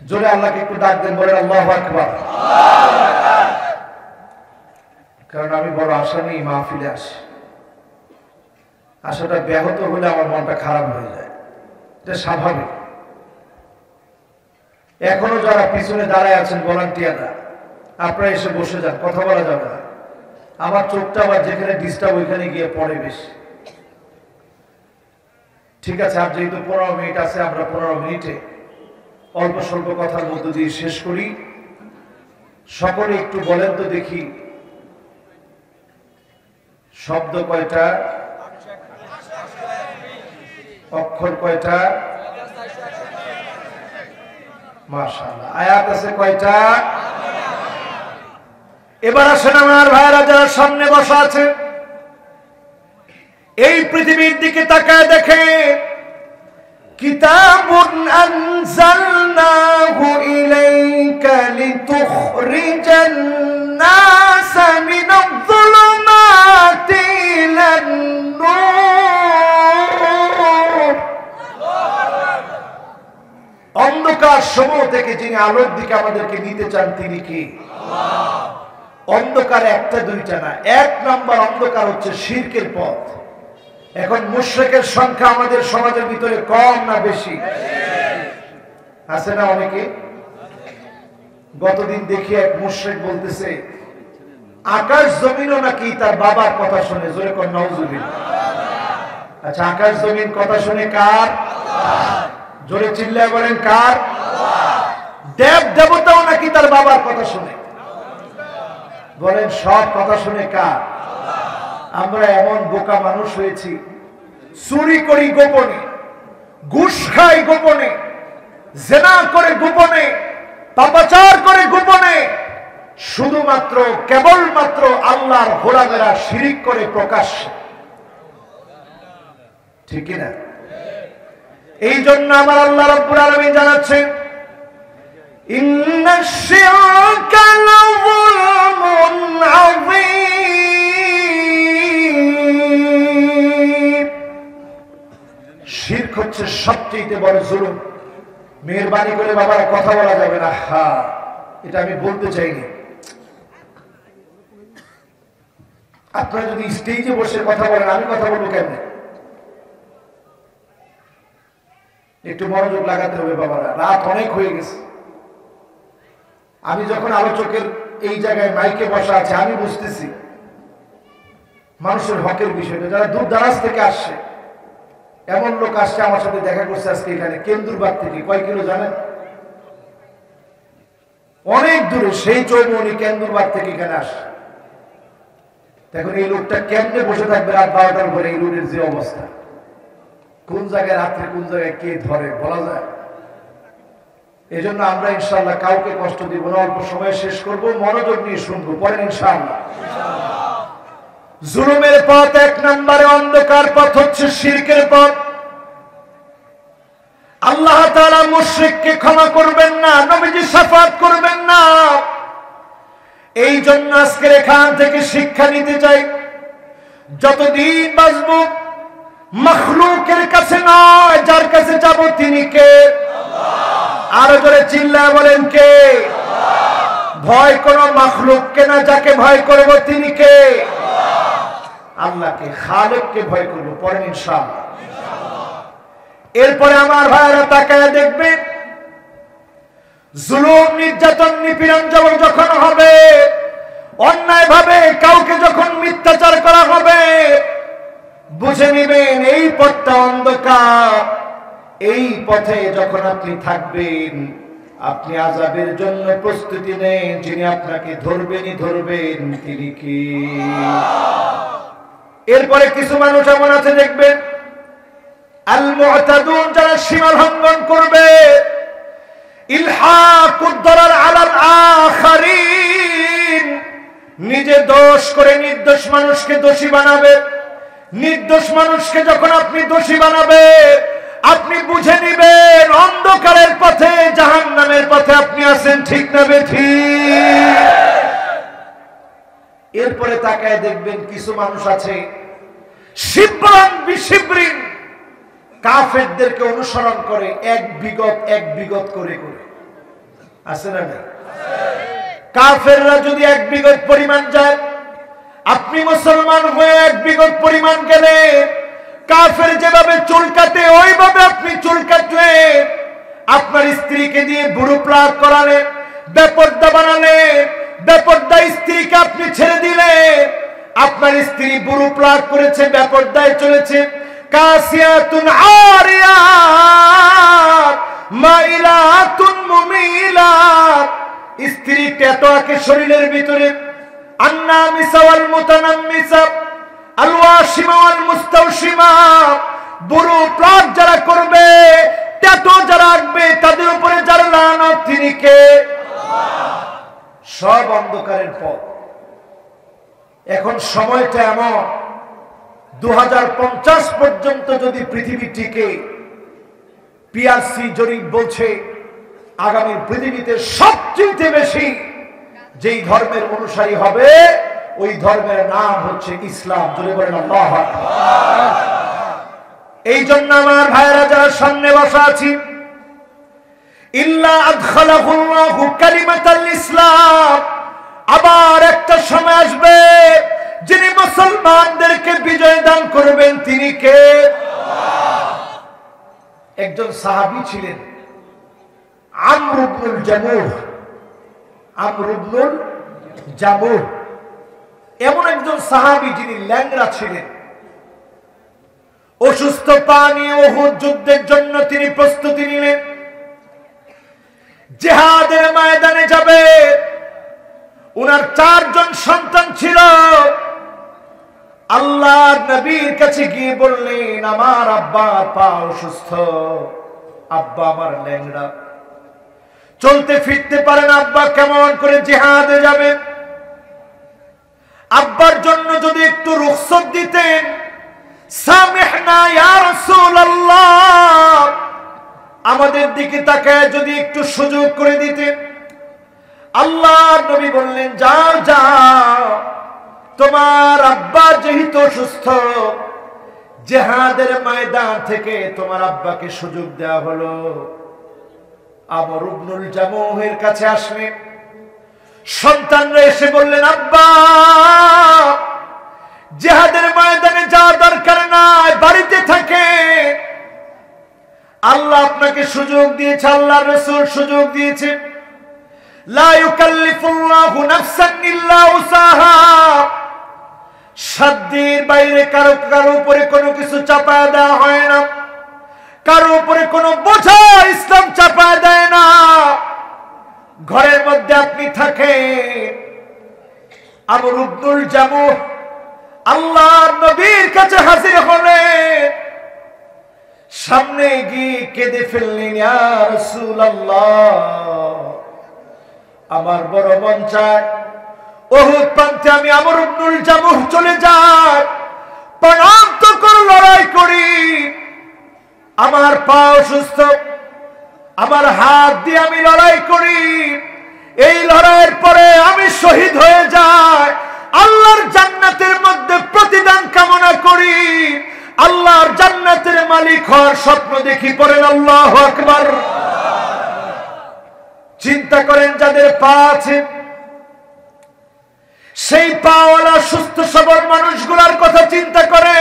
জোরে আল্লাহকে একটু ডাক দেন, বলেন আল্লাহু আকবার। কারণ আমি বড় আশা নিয়ে মাহফিলে আসি, আশাটা ব্যাহত হলে আমার মনটা খারাপ হয়ে যায়, এটা স্বাভাবিক। এখনো যারা পিছনে দাঁড়ায় আছেন ভলান্টিয়াররা, আপনারা এসে বসে যান, কথা বলা যাবে না। আমার চোখটা আবার যেখানে ডিস্টার্ব ওইখানে গিয়ে পড়ে বেশি। ঠিক আছে, আর যেহেতু 15 মিনিট আছে, আমরা 15 মিনিটে অল্প স্বল্প কথার মধ্য দিয়ে শেষ করি। সকলে একটু বলেন তো দেখি, শব্দ কয়টা, অক্ষর কয়টা? মাশাআল্লাহ। আয়াত আছে কয়টা? এবার আসেন আমার ভাইরা যারা সামনে বসা আছে, এই পৃথিবীর দিকে তাকায় দেখে, কিতাবুন আনজালনাহু ইলাইকা লিতুখরিজান নাস মিনায-যুলুমাতি ইলান-নূর। অন্ধকার সমূহ থেকে যিনি আলোর দিকে আমাদেরকে নিতে চান তিনি কি? আল্লাহ। অন্ধকার একটা দুইটা না, 1 নাম্বার অন্ধকার হচ্ছে শিরকের পথ। এখন মুশরিকের সংখ্যা আমাদের সমাজের ভিতরে কম না বেশি? আছে না অনেকে? গতদিন দেখি এক মুশরিক বলতেছে আকাশ জমিনও নাকি তার বাবার কথা শুনে। জোরে কোন নাউজুবিল্লাহ। আচ্ছা, আকাশ জমিন কথা শুনে কার? আল্লাহ। জোরে চিল্লায় বলেন কার? আল্লাহ। দেব দেবতাও নাকি তার বাবার কথা শুনে। বলেন সব কথা শুনে কার? আমরা এমন বোকা মানুষ হয়েছি, চুরি করি গোপনে, ঘুষ খাই গোপনে, জিনা করে গোপনে, পাপাচার করে গোপনে, শুধুমাত্র কেবলমাত্র আল্লাহর গোলামেরা শিরিক করে প্রকাশ্যে। ঠিক না? এই জন্য আমার আল্লাহ রাব্বুল আলামিন জানাচ্ছেন, ইন্নাশ শিরকা লাযুলমুন আযীম। শিরক হচ্ছে সবচেয়ে বড় জুলুম। মেহেরবানি করে বাবারা কথা বলা যাবে না। হ্যাঁ, এটা আমি বলতে চাইনি। আপনারা যদি স্টেজে বসে কথা বলেন, আমি কথা বলবো কেমনে? একটু মনোযোগ লাগাতে হবে বাবারা, রাত অনেক হয়ে গেছে। আমি যখন আলোচকের এই জায়গায় মাইকে বসা আছে, আমি বুঝতেছি মানুষের হকের বিষয়টা। যারা দূর দারাজ থেকে আসছে, এমন লোক আসছে আমার সাথে দেখা করছে আজকে এখানে কেন্দুরবাগ থেকে। কয় কিলো জানেন? অনেক দূরে, সেই চৌমনি কেন্দুরবাগ থেকে এখানে আসে। এখন এই লোকটা কেমনে বসে থাকবে রাত 12টার পরে? এই রোডের যে অবস্থা, কোন জায়গায় রাত্রে কোন জায়গায় কে ধরে বলা যায়। এই জন্য আমরা ইনশাআল্লাহ কাউকে কষ্ট দিব না, অল্প সময় শেষ করব, মনোযোগ নিয়ে শুনবো, পরে ইনশাআল্লাহ। জুলুমের পথ 1 নম্বরে, অন্ধকার পথ হচ্ছে শিরকের পথ। আল্লাহ তাআলা মুশরিককে ক্ষমা করবেন না, নবীজি শাফাত করবেন না। এই জন্য আজকে এখান থেকে শিক্ষা নিতে চাই, যতদিন বাঁচব মাখলুকের কাছে নয়, যার কাছে যাব তিনি কে? আল্লাহ। আরো জোরে চিল্লায় বলেন কে? আল্লাহ। ভয় কোন মাখলুককে না, যাকে ভয় করব তিনি কে? আল্লাহ। আল্লাহকে, খালেককে ভয় করব, পরে ইনশাআল্লাহ। এরপরে আমার ভাইরা তাকায় দেখবে, জুলুম নির্যাতন নিপীড়ন যখন হবে, অন্যায় ভাবে কাউকে যখন মিথ্যাচার করা হবে, বুঝে নিবেন এই পথটা অন্ধকার। এই পথে যখন আপনি থাকবেন, আপনি আযাবের জন্য প্রস্তুতি নেন। যিনি আপনাকে ধরবেন তিনি কি? এরপরে কিছু মানুষ এমন আছে দেখবেন, আল মু'তাদুন, যারা সীমা লঙ্ঘন করবে, ইলহাকুদ দারার আলাল আখারিন, নিজে দোষ করে নির্দোষ মানুষকে দোষী বানাবে। নির্দোষ মানুষকে যখন আপনি দোষী বানাবে, আপনি বুঝে নিবেন অন্ধকারের পথে, জাহান্নামের পথে আপনি আছেন। ঠিক না বেঠিক? এরপরে তাকায় দেখবেন কিছু মানুষ আছে, শিবরান বিশিবরিন, কাফেরদেরকে অনুসরণ করে, এক বিগত করে করে। আছে না? কাফেররা যদি 1 বিগত পরিমাণ যায়, আপনি মুসলমান হয়ে 1 বিগত পরিমাণ গেলে, কাফের যেভাবে চুল কাটে ওইভাবে আপনি চুল কাটলে আপনার স্ত্রীকে দিয়ে বুড়ো প্লাগ করালেন, বেপর্দা বানালেন, বেপর্দা স্ত্রীকে আপনি ছেড়ে দিলেন। আপনার স্ত্রী বুড়ো প্লাগ করেছে, বেপর্দায় চলেছে। কাসিয়াতুন আরিয়াত মাইলাতুন মুমিলাত, স্ত্রী ট্যাটুয়াকে শরীরের ভিতরে, আন্নামিসা ওয়াল মুতানাম্মিসা আল ওয়াশিমা ওয়াল মুস্তাওশিমা, বুড়ো প্লাগ যারা করবে, ট্যাটু যারা আঁকবে, তাদের উপরে যার লানত, তিনি কে? সব অন্ধকারের পথ। এখন সময়টা এমন, 2050 পর্যন্ত যদি পৃথিবী টিকে, পিআরসি জরিপ বলছে আগামী পৃথিবীতে সবচেয়ে বেশি যেই ধর্মের অনুসারী হবে, ওই ধর্মের নাম হচ্ছে ইসলাম। জোরে বলেন আল্লাহু আকবার। এই জন্য আমার ভাইরা যারা সামনে বসা আছি, ইল্লা আদখালাহুল্লাহু কালিমাতাল ইসলাম, আবার একটা সময় আসবে যিনি মুসলমানদেরকে বিজয় দান করবেন, তিনি কে? একজন সাহাবী ছিলেন আমর ইবনুল জামুহ। আমর ইবনুল জামুহ এমন একজন সাহাবী যিনি ল্যাংড়া ছিলেন। অসুস্থ পা নিয়ে উহুদ যুদ্ধের জন্য তিনি প্রস্তুতি নিলেন, জিহাদের ময়দানে যাবে। উনার 4 জন সন্তান ছিল। আল্লাহর নবীর কাছে গিয়ে বললেন, আমার আব্বার পা অসুস্থ, আব্বা আমার ল্যাংড়া, চলতে ফিরতে পারেন, আব্বা কেমন করে জিহাদে যাবেন? আব্বার জন্য যদি একটু রুখসত দিতেন, সামিহনা ইয়া রাসূলুল্লাহ, আমাদের দিকে তাকায় যদি একটু সুযোগ করে দিতেন। আল্লাহর নবী বললেন, যাও যাও, তোমার আব্বা যেহেতু অসুস্থ, জিহাদের ময়দান থেকে তোমার আব্বাকে সুযোগ দেওয়া হলো। আমর ইবনুল জামুহের কাছে আসলেন, সন্তানরা এসে বললেন, আব্বা জিহাদের ময়দানে যাওয়ার দরকার নাই, বাড়িতে থাকে। আল্লাহ আপনাকে সুযোগ দিয়েছে, আল্লাহর রাসূল সুযোগ দিয়েছে। লা ইউকাল্লিফুল্লাহু নাফসান ইল্লা উসাহা, সাধ্যের বাইরে কারো উপরে কোনো কিছু চাপায় দেওয়া হয় না, কারো উপরে কোনো বোঝা ইসলাম চাপায় দেয় না। ঘরের মধ্যে আপনি থাকেন। আমর ইবনুল জামুহ আল্লাহর নবীর কাছে হাজির হলেন, সামনে গিয়ে কেঁদে ফেললেন, ইয়া রাসূলুল্লাহ, আমার বড় মন চায় উহুদ প্রান্তে আমি আমর ইবনুল জামুহ চলে যাই, প্রাণান্ত করে লড়াই করি। আমার পা অসুস্থ, আমার হাত দিয়ে আমি লড়াই করি। এই লড়াইয়ের পরে আমি শহীদ হয়ে যাই, আল্লাহর জান্নাতের মধ্যে প্রতিদান কামনা করি, আল্লাহর জান্নাতের মালিক হওয়ার স্বপ্ন দেখি। পড়েন আল্লাহু আকবার। চিন্তা করেন, যাদের পা আছে, সেই পাওয়ালা সুস্থ সবল মানুষগুলোর কথা চিন্তা করে,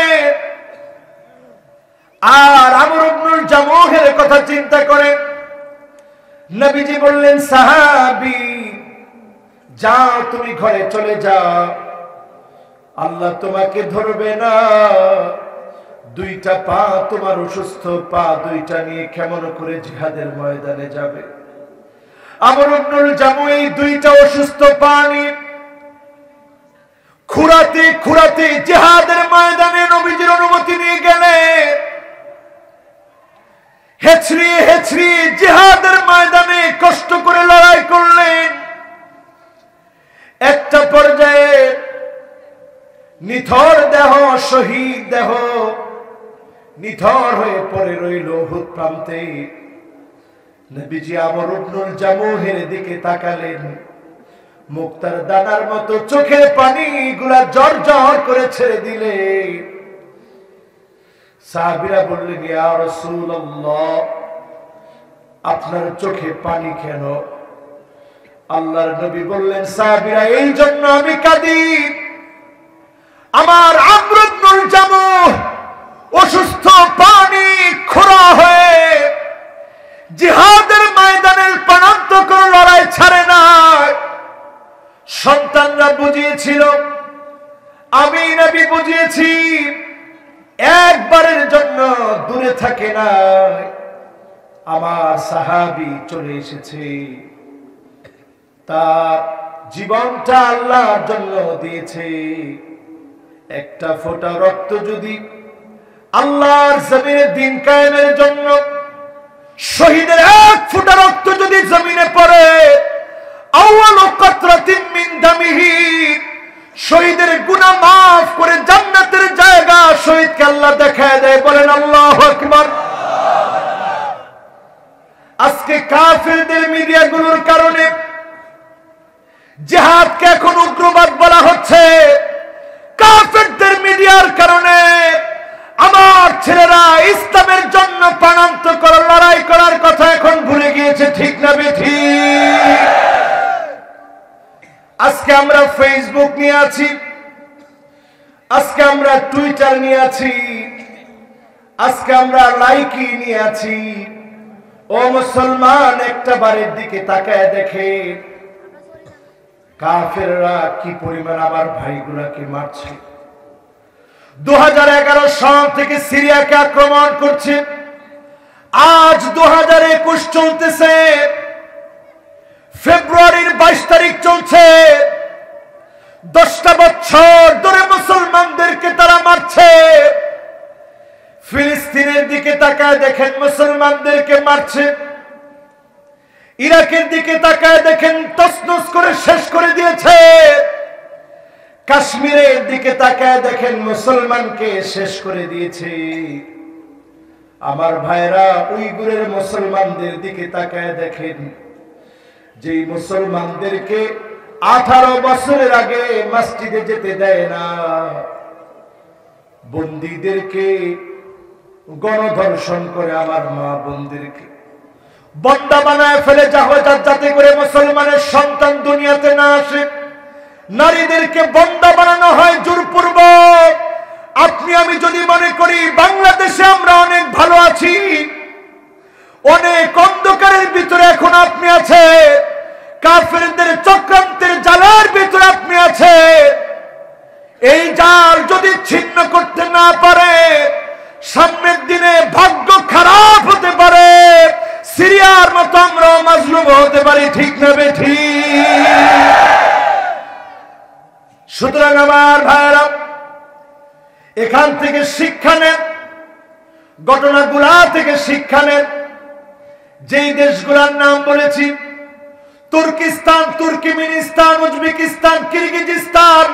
আর আমর ইবনুল জামুহের কথা চিন্তা করে। নবীজি বললেন, সাহাবী যাও, তুমি ঘরে চলে যাও, আল্লাহ তোমাকে ধরবে না। 2টা পা তোমার অসুস্থ পা, 2টা নিয়ে কেমন করে জিহাদের ময়দানে যাবে? আমর ইবনুল জামুহ এই 2টা অসুস্থ পা নিয়ে খুঁড়াতে খুঁড়াতে জিহাদের ময়দানে নবীজির অনুমতি নিয়ে গেলেন। হেছড়িয়ে হেছড়িয়ে জিহাদের ময়দানে কষ্ট করে লড়াই করলেন। একটা পর্যায়ে নিথর দেহ, শহীদ দেহ নিথর হয়ে পড়ে রইল উহুদ প্রান্তে। নবীজি আমর ইবনুল জামুহের দিকে তাকালেন, মুক্তার দানার মতো চোখের পানিগুলা জর জর করে ছেড়ে দিলে। সাহাবীরা বললেন, ইয়া রাসূলুল্লাহ, আপনার চোখে পানি কেন? আল্লাহর নবী বললেন, সাহাবীরা এই জন্য আমি কাঁদি, আমার আমর ইবনুল জামুহ অসুস্থ, পানি খোঁড়া হয়ে জিহাদের বুঝিয়েছিল, আমি নবী বুঝিয়েছি, একবারের জন্য দূরে থাকে না। আমার সাহাবী চলে এসেছে, তার জীবনটা আল্লাহর জন্য দিয়েছে। একটা ফোঁটা রক্ত যদি আল্লাহর জমিনে দিন কায়েমের জন্য, শহীদের এক ফোঁটা রক্ত যদি জমিনে পড়ে, আউয়ালু কাতরাতিন মিন দামিহি, শহীদের গুনাহ মাফ করে জান্নাতের জায়গা শহীদকে আল্লাহ দেখায় দেয়। বলেন আল্লাহু আকবার। আজকে কাফেরদের মিডিয়াগুলোর কারণে জিহাদকে এখন উগ্রবাদ বলা হচ্ছে। কাফেরদের মিডিয়ার কারণে আমার ছেলেরা ইসলামের জন্য প্রাণান্ত করার লড়াই করার কথা এখন ভুলে গিয়েছে। ঠিক না বেঠিক? আজকে আমরা ফেসবুক নিয়ে আছি, আজকে আমরা টুইটার নিয়ে আছি, আজকে আমরা লাইকি নিয়ে আছি। ও মুসলমান, একটা বারের দিকে তাকায় দেখে কাফেররা কি পরিমাণ আমার ভাইগুলাকে মারছে। 2011 সাল থেকে সিরিয়াকে আক্রমণ করছে, আজ 2021 চলতেছে, ফেব্রুয়ারির 22 তারিখ চলছে। 10টা বছর ধরে মুসলমানদেরকে তারা মারছে। ফিলিস্তিনের দিকে তাকায় দেখেন মুসলমানদেরকে মারছে। ইরাকের দিকে তাকায় দেখেন তছনছ করে শেষ করে দিয়েছে। কাশ্মীরের দিকে তাকায় দেখেন মুসলমানকে শেষ করে দিয়েছে। আমার ভাইরা, উইগুরের মুসলমানদের দিকে তাকায় দেখেন, যে মুসলমানদেরকে 18 বছরের আগে মসজিদে যেতে দেয় না, বন্দীদেরকে গণধর্ষণ করে আমার মা বোনদেরকে বন্দা বানায় ফেলে যাতে করে মুসলমানের সন্তান দুনিয়াতে না আসে। নারীদেরকে বন্দা বানানো হয় জোরপূর্বক। আপনি আমি যদি মনে করি বাংলাদেশে আমরা অনেক ভালো আছি, অনেক অন্ধকারের ভিতরে এখন আপনি আছে, কাফেরদের চক্রান্তের জালের ভিতরে আপনি আছে। এই জাল যদি ছিন্ন করতে না পারে, সামনের দিনে ভাগ্য খারাপ হতে পারে। সিরিয়ার মতো আমরা মাজলুম হতে পারি। ঠিক না বেঠিক? সুতরাং আমার ভাইরা, এখান থেকে শিক্ষা নেন, ঘটনাগুলা থেকে শিক্ষা নেন। যেই দেশগুলোর নাম বলেছি, তুর্কিস্তান, তুর্কমেনিস্তান, উজবেকিস্তান, কিরগিজস্তান,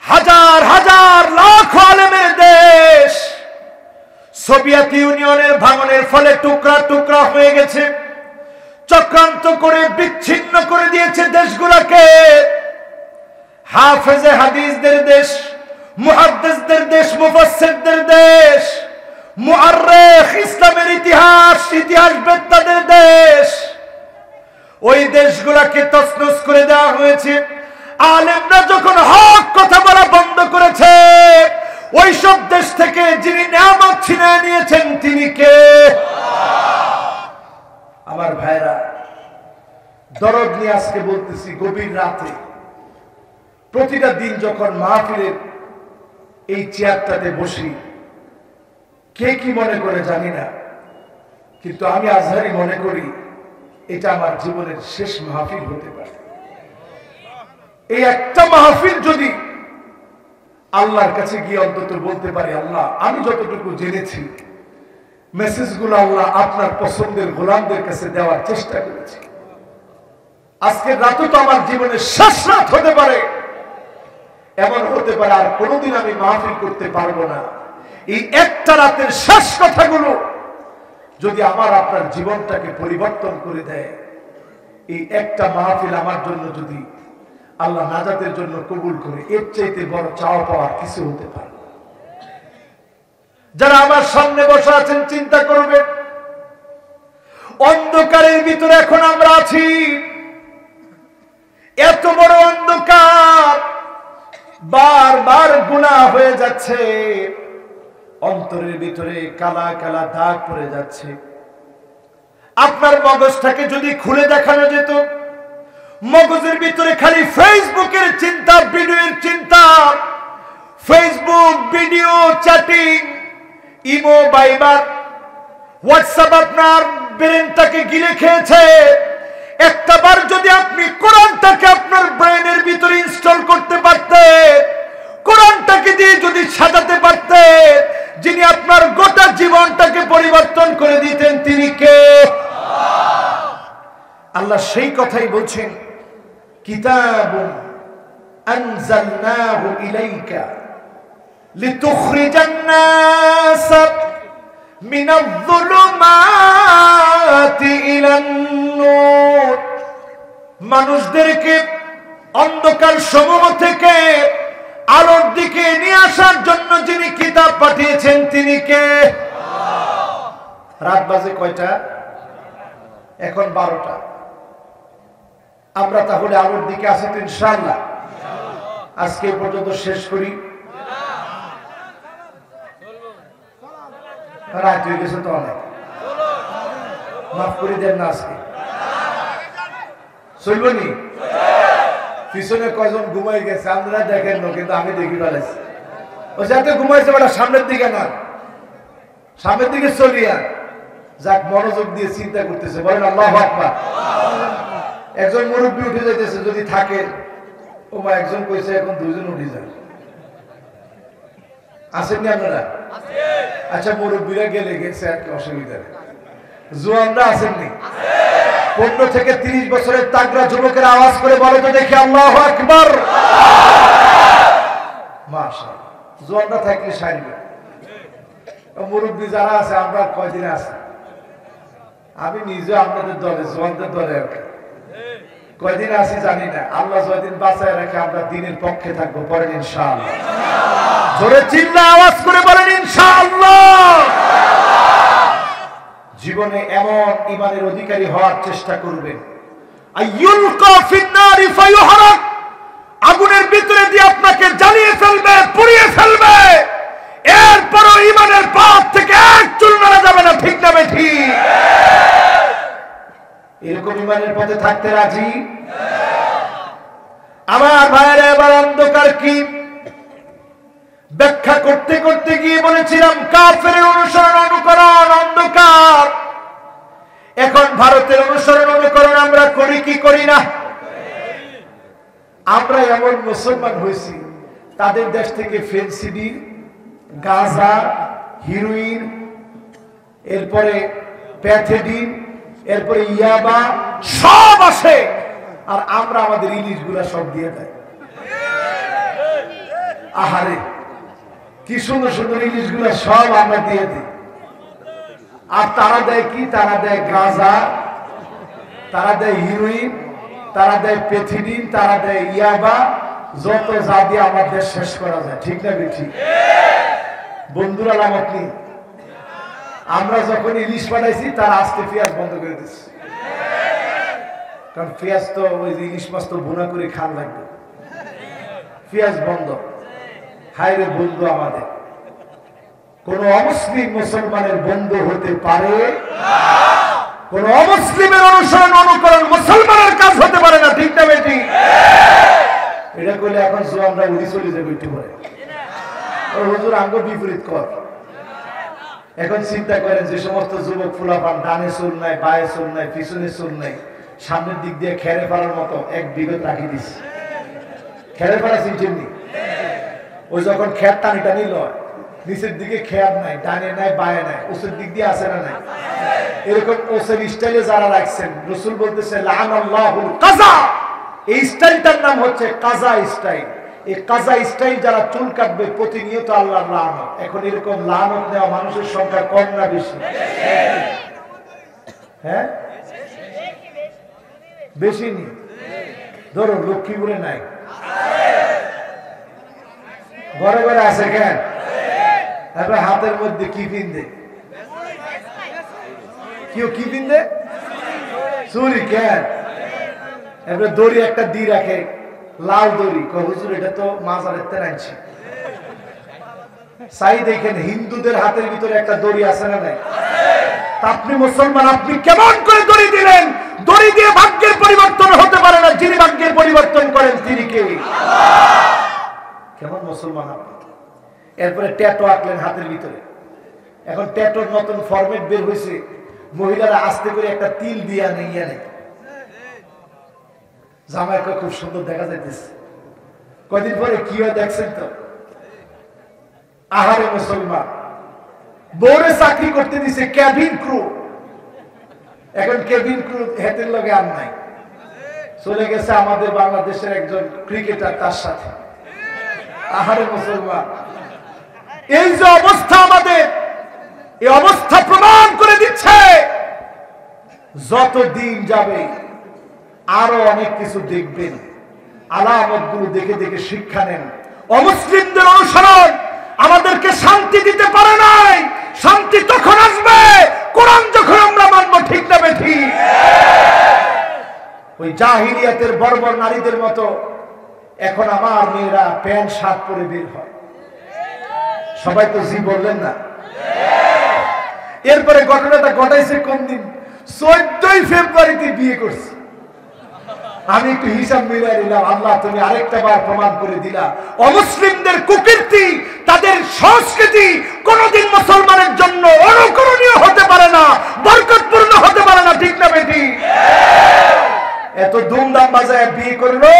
হাজার হাজার লাখ আলেমের দেশ। সোভিয়েত ইউনিয়নের ভাঙনের ফলে টুকরা টুকরা হয়ে গেছে, চক্রান্ত করে বিচ্ছিন্ন করে দিয়েছে দেশগুলোকে। হাফেজে হাদিসদের দেশ, মুহাদ্দিসদের দেশ, মুফাসসিরদের দেশ, মুআররিখ, ইসলামের ইতিহাসবেত্তাদের দেশ। ওই দেশগুলোকে তছনছ করে দেওয়া হয়েছে। আলেমরা যখন হক কথা বলা বন্ধ করেছে, ওই সব দেশ থেকে যিনি নিয়ামত ছিনিয়ে নিয়েছেন তিনি কে? আমার ভাইরা, দরদ নিয়ে আজকে বলতেছি, গভীর রাতে প্রতিটা দিন যখন মাহফিলের এই চেয়ারটাতে বসি, কে কি মনে করে জানি না, কিন্তু আমি আজহারি মনে করি এটা আমার জীবনের শেষ মাহফিল হতে পারে। এই একটা মাহফিল যদি আল্লাহর কাছে গিয়ে অন্তত বলতে পারি, আল্লাহ আমি যতটুকু জেনেছি মেসেজগুলো আল্লাহ আপনার পছন্দের গোলামদের কাছে দেওয়ার চেষ্টা করেছি। আজকের রাতও তো আমার জীবনের শেষ রাত হতে পারে, এমন হতে পারে আর কোনোদিন আমি মাহফিল করতে পারবো না। এই একটা রাতের শেষ কথাগুলো যদি আমার আপনার জীবনটাকে পরিবর্তন করে দেয়, এই একটা মাহফিল আমার জন্য যদি আল্লাহ নাজাতের জন্য কবুল করে, এর চাইতে বড় চাওয়া পাওয়ার কিছু হতে পারে। যারা আমার সামনে বসে আছেন চিন্তা করবেন, অন্ধকারের ভিতরে এখন আমরা আছি। এত বড় অন্ধকার, বারবার গুনাহ হয়ে যাচ্ছে, অন্তরের ভিতরে কালা কালা দাগ পড়ে যাচ্ছে। আপনার মগজটাকে যদি খুলে দেখানো যেত, মগজের ভিতরে খালি ফেসবুকের চিন্তা, ভিডিওর চিন্তা, Facebook video, chatting, Imo, Viber, WhatsApp আপনার ব্রেনটাকে গিলে খেয়েছে। একটাবার যদি আপনি কোরআনটাকে আপনার ব্রেনের ভিতরে ইনস্টল করতে পারতেন, কোরআনটাকে দিয়ে যদি সাজাতে পারতেন, যিনি আপনার গোটা জীবনটাকে পরিবর্তন করে দিতেন তিনি কে? আল্লাহ সেই কথাই বলছেন, কিতাবুন আনজালনাহু ইলাইকা লিতুখরিজান নাস মিনাল যুলুমাতি ইলান নূর। মানুষদেরকে অন্ধকার সমূহ থেকে আলোর দিকে নিয়ে আসার জন্য যিনি কিতাব পাঠিয়েছেন তিনি কে? রাত বাজে কয়টা? এখন 12টা। আমরা তাহলে আলোর দিকে আসি তো ইনশাআল্লাহ। আজকে পর্যন্ত শেষ করি। রাত হয়ে গেছে তো অনেক, মাফ করে দেন না। আজকে চলবনি? পিছনে কয়জন ঘুমাই গেছে আপনারা দেখেন না, কিন্তু আমি দেখি ফেলেছি। ও যাতে ঘুমাইছে বেটা সামনের দিকে না, সামনের দিকে চলিয়া যাক, মনোযোগ দিয়ে চিন্তা করতেছে। বলেন আল্লাহু আকবার। একজন মুরব্বী উঠে যাইতেছে, যদি থাকে ও মা, একজন কইছে এখন দুইজন উঠে যায়। আসেননি আপনারা? আচ্ছা, মুরব্বীরা গেলে গেছে, আর কি অসুবিধা নেই। জোয়ানরা আসেননি? 15 থেকে 30 বছরের তাগড়া যুবকের আওয়াজ করে বলে তো দেখি আল্লাহু আকবার। মাশাআল্লাহ। জোয়ানরা থাকলে সাইবে। মুরব্বী যারা আছে, আমরা কয়দিন আছে, আমি নিজে আপনাদের দলে, জোয়ানদের দলে আর কি কয়দিন আছি জানি না। আল্লাহ যতদিন বাঁচায় রাখে আমরা দিনের পক্ষে থাকবো। পড়েন ইনশাআল্লাহ। জোরে চিল্লা আওয়াজ করে বলেন ইনশাআল্লাহ। জীবনে এমন ঈমানের অধিকারী হওয়ার চেষ্টা করবেন, আইয়ুলকা ফিন্নারি ফায়ুহরাক, আগুনের ভিতরে দিয়ে আপনাকে জ্বালিয়ে ফেলবে, পুড়িয়ে ফেলবে, এরপরও ঈমানের পথ থেকে এক চুল নড়া যাবে না। ঠিক না ঠিক? এরকম ঈমানের পথে থাকতে রাজি? আমার ভাইয়েরা, এবার অন্ধকার কি ব্যাখ্যা করতে করতে গিয়ে বলেছিলাম কাফেরের অনুসরণ অনুকরণ অন্ধকার। এখন ভারতের অনুসরণ অনুকরণ আমরা করি কি করি না? আমরা এমন মুসলমান হয়েছি, তাদের দেশ থেকে ফেনসিডিল, গাঁজা, হিরোইন, এরপরে প্যাথেডিন, এরপরে ইয়াবা সব আসে, আর আমরা আমাদের ইলিশ গুলা সব দিয়ে দেয়। আহারে, কি সুন্দর সুন্দর ইলিশ গুলা সব আমরা দিয়ে দিই। আর তারা দেয় কি? তারা দেয় গাঁজা, তারা দেয় হিরোইন, তারা দেয় প্যাথেডিন, তারা দেয় ইয়াবা, যত যা দিয়ে আমার দেশ শেষ করা যায়। ঠিক না ঠিক? বন্ধুরা আলামত নেই। আমরা যখন ইলিশ পাঠাইছি, তারা আজকে পেঁয়াজ বন্ধ করে দিচ্ছে, কারণ পেঁয়াজ তো ওই ইলিশ মাছ তো ভুনা করে খান লাগবে। পেঁয়াজ বন্ধ। হায়রে বন্ধু, আমাদের কোন অমুসলিম মুসলমানের বন্ধু হতে পারে না। কোন অমুসলিমের অনুসরণ অনুকরণ মুসলমানের কাজ হতে পারে না। ঠিক না বেটি? এটা করলে এখন আমরা উড়ি চলে যাবো একটু পরে। হুজুর আঙ্গ বিপরীত কর। এখন চিন্তা করেন, যে সমস্ত যুবক ফুলাপান ডানে চুল নাই, বায়ে চুল নাই, পিছনে চুল নাই, সামনের দিক দিয়ে খেরে ফেলার মতো এক বিগত রাখি দিচ্ছে। খেরে ফেলা চিনছেননি? ওই যখন খের টানি টানি লয়, নিচের দিকে খেয়ার নাই, ডানে নাই, বায়ে নাই, ওসের দিক দিয়ে আসে না নাই? এরকম ওসের স্টাইলে যারা রাখছেন, রাসূল বলতেছে লাআনাল্লাহুল কাযা। এই স্টাইলটার নাম হচ্ছে কাযা স্টাইল। এই কাযা স্টাইল যারা চুল কাটবে, প্রতিনিয়ত আল্লাহর লানত। এখন এরকম লানত নেওয়া মানুষের সংখ্যা কম না বেশি? হ্যাঁ, বেশি নি। ধরো লক্ষ্মীপুরে নাই, ঘরে ঘরে আছে কেন? এবার হাতের মধ্যে কি পিনদে? কেউ কি পিনদে? চুরি। কেন? এবার দড়ি একটা দিয়ে রাখে, লাল দড়ি। হুজুর এটা তো মাজারের তেল আনছে। চাই দেখেন, হিন্দুদের হাতের ভিতরে একটা দড়ি আছে না নাই? আপনি মুসলমান, আপনি কেমন করে দড়ি দিলেন দড়ি দিয়ে ভাগ্যের পরিবর্তন হতে পারে না, যিনি ভাগ্যের পরিবর্তন করেন তিনি কে? কেমন মুসলমান আপনি? এরপরে ট্যাটু আঁকলেন হাতের ভিতরে। এখন ট্যাটুর নতুন ফরম্যাট বের হয়েছে, মহিলারা আস্তে করে একটা তিল দিয়ে নিয়ে নেয়। জামাইকে খুব সুন্দর দেখা যাইতেছে। কদিন পরে কি হয় দেখছেন তো? আহারে মুসলমান, বউরে চাকরি করতে দিছে ক্যাবিন ক্রু, এখন ক্যাবিন ক্রু হাতের লগে আর নাই, চলে গেছে আমাদের বাংলাদেশের একজন ক্রিকেটার তার সাথে। আহারে মুসলমান, এই যে অবস্থা আমাদের, এই অবস্থা প্রমাণ করে দিচ্ছে যত দিন যাবে আরো অনেক কিছু দেখবেন, আলামত গুলো দেখে দেখে শিক্ষা নেন। অমুসলিমদের অনুসরণ আমাদেরকে শান্তি দিতে পারে নাই। শান্তি তখন আসবে কোরআন যখন আমরা মানব, ঠিক না বেঠি? ওই জাহিলিয়াতের বর্বর নারীদের মতো এখন আমার মেয়েরা প্যান্ট শার্ট পরে বের হয়। সবাই তো জি বললেন না? এরপরে ঘটনাটা ঘটাইছে কোন দিন? 14ই ফেব্রুয়ারিতে বিয়ে করছে। আমি একটু হিসাব মিলাই দিলাম, আল্লাহ তুমি আরেকটা বার প্রমাণ করে দিলা অমুসলিমদের কুকীর্তি, তাদের সংস্কৃতি কোনদিন মুসলমানের জন্য অনুকরণীয় হতে পারে না, বরকতপূর্ণ হতে পারে না, ঠিক না বেটি? এত ধুমধাম বাজায় বিয়ে করলো,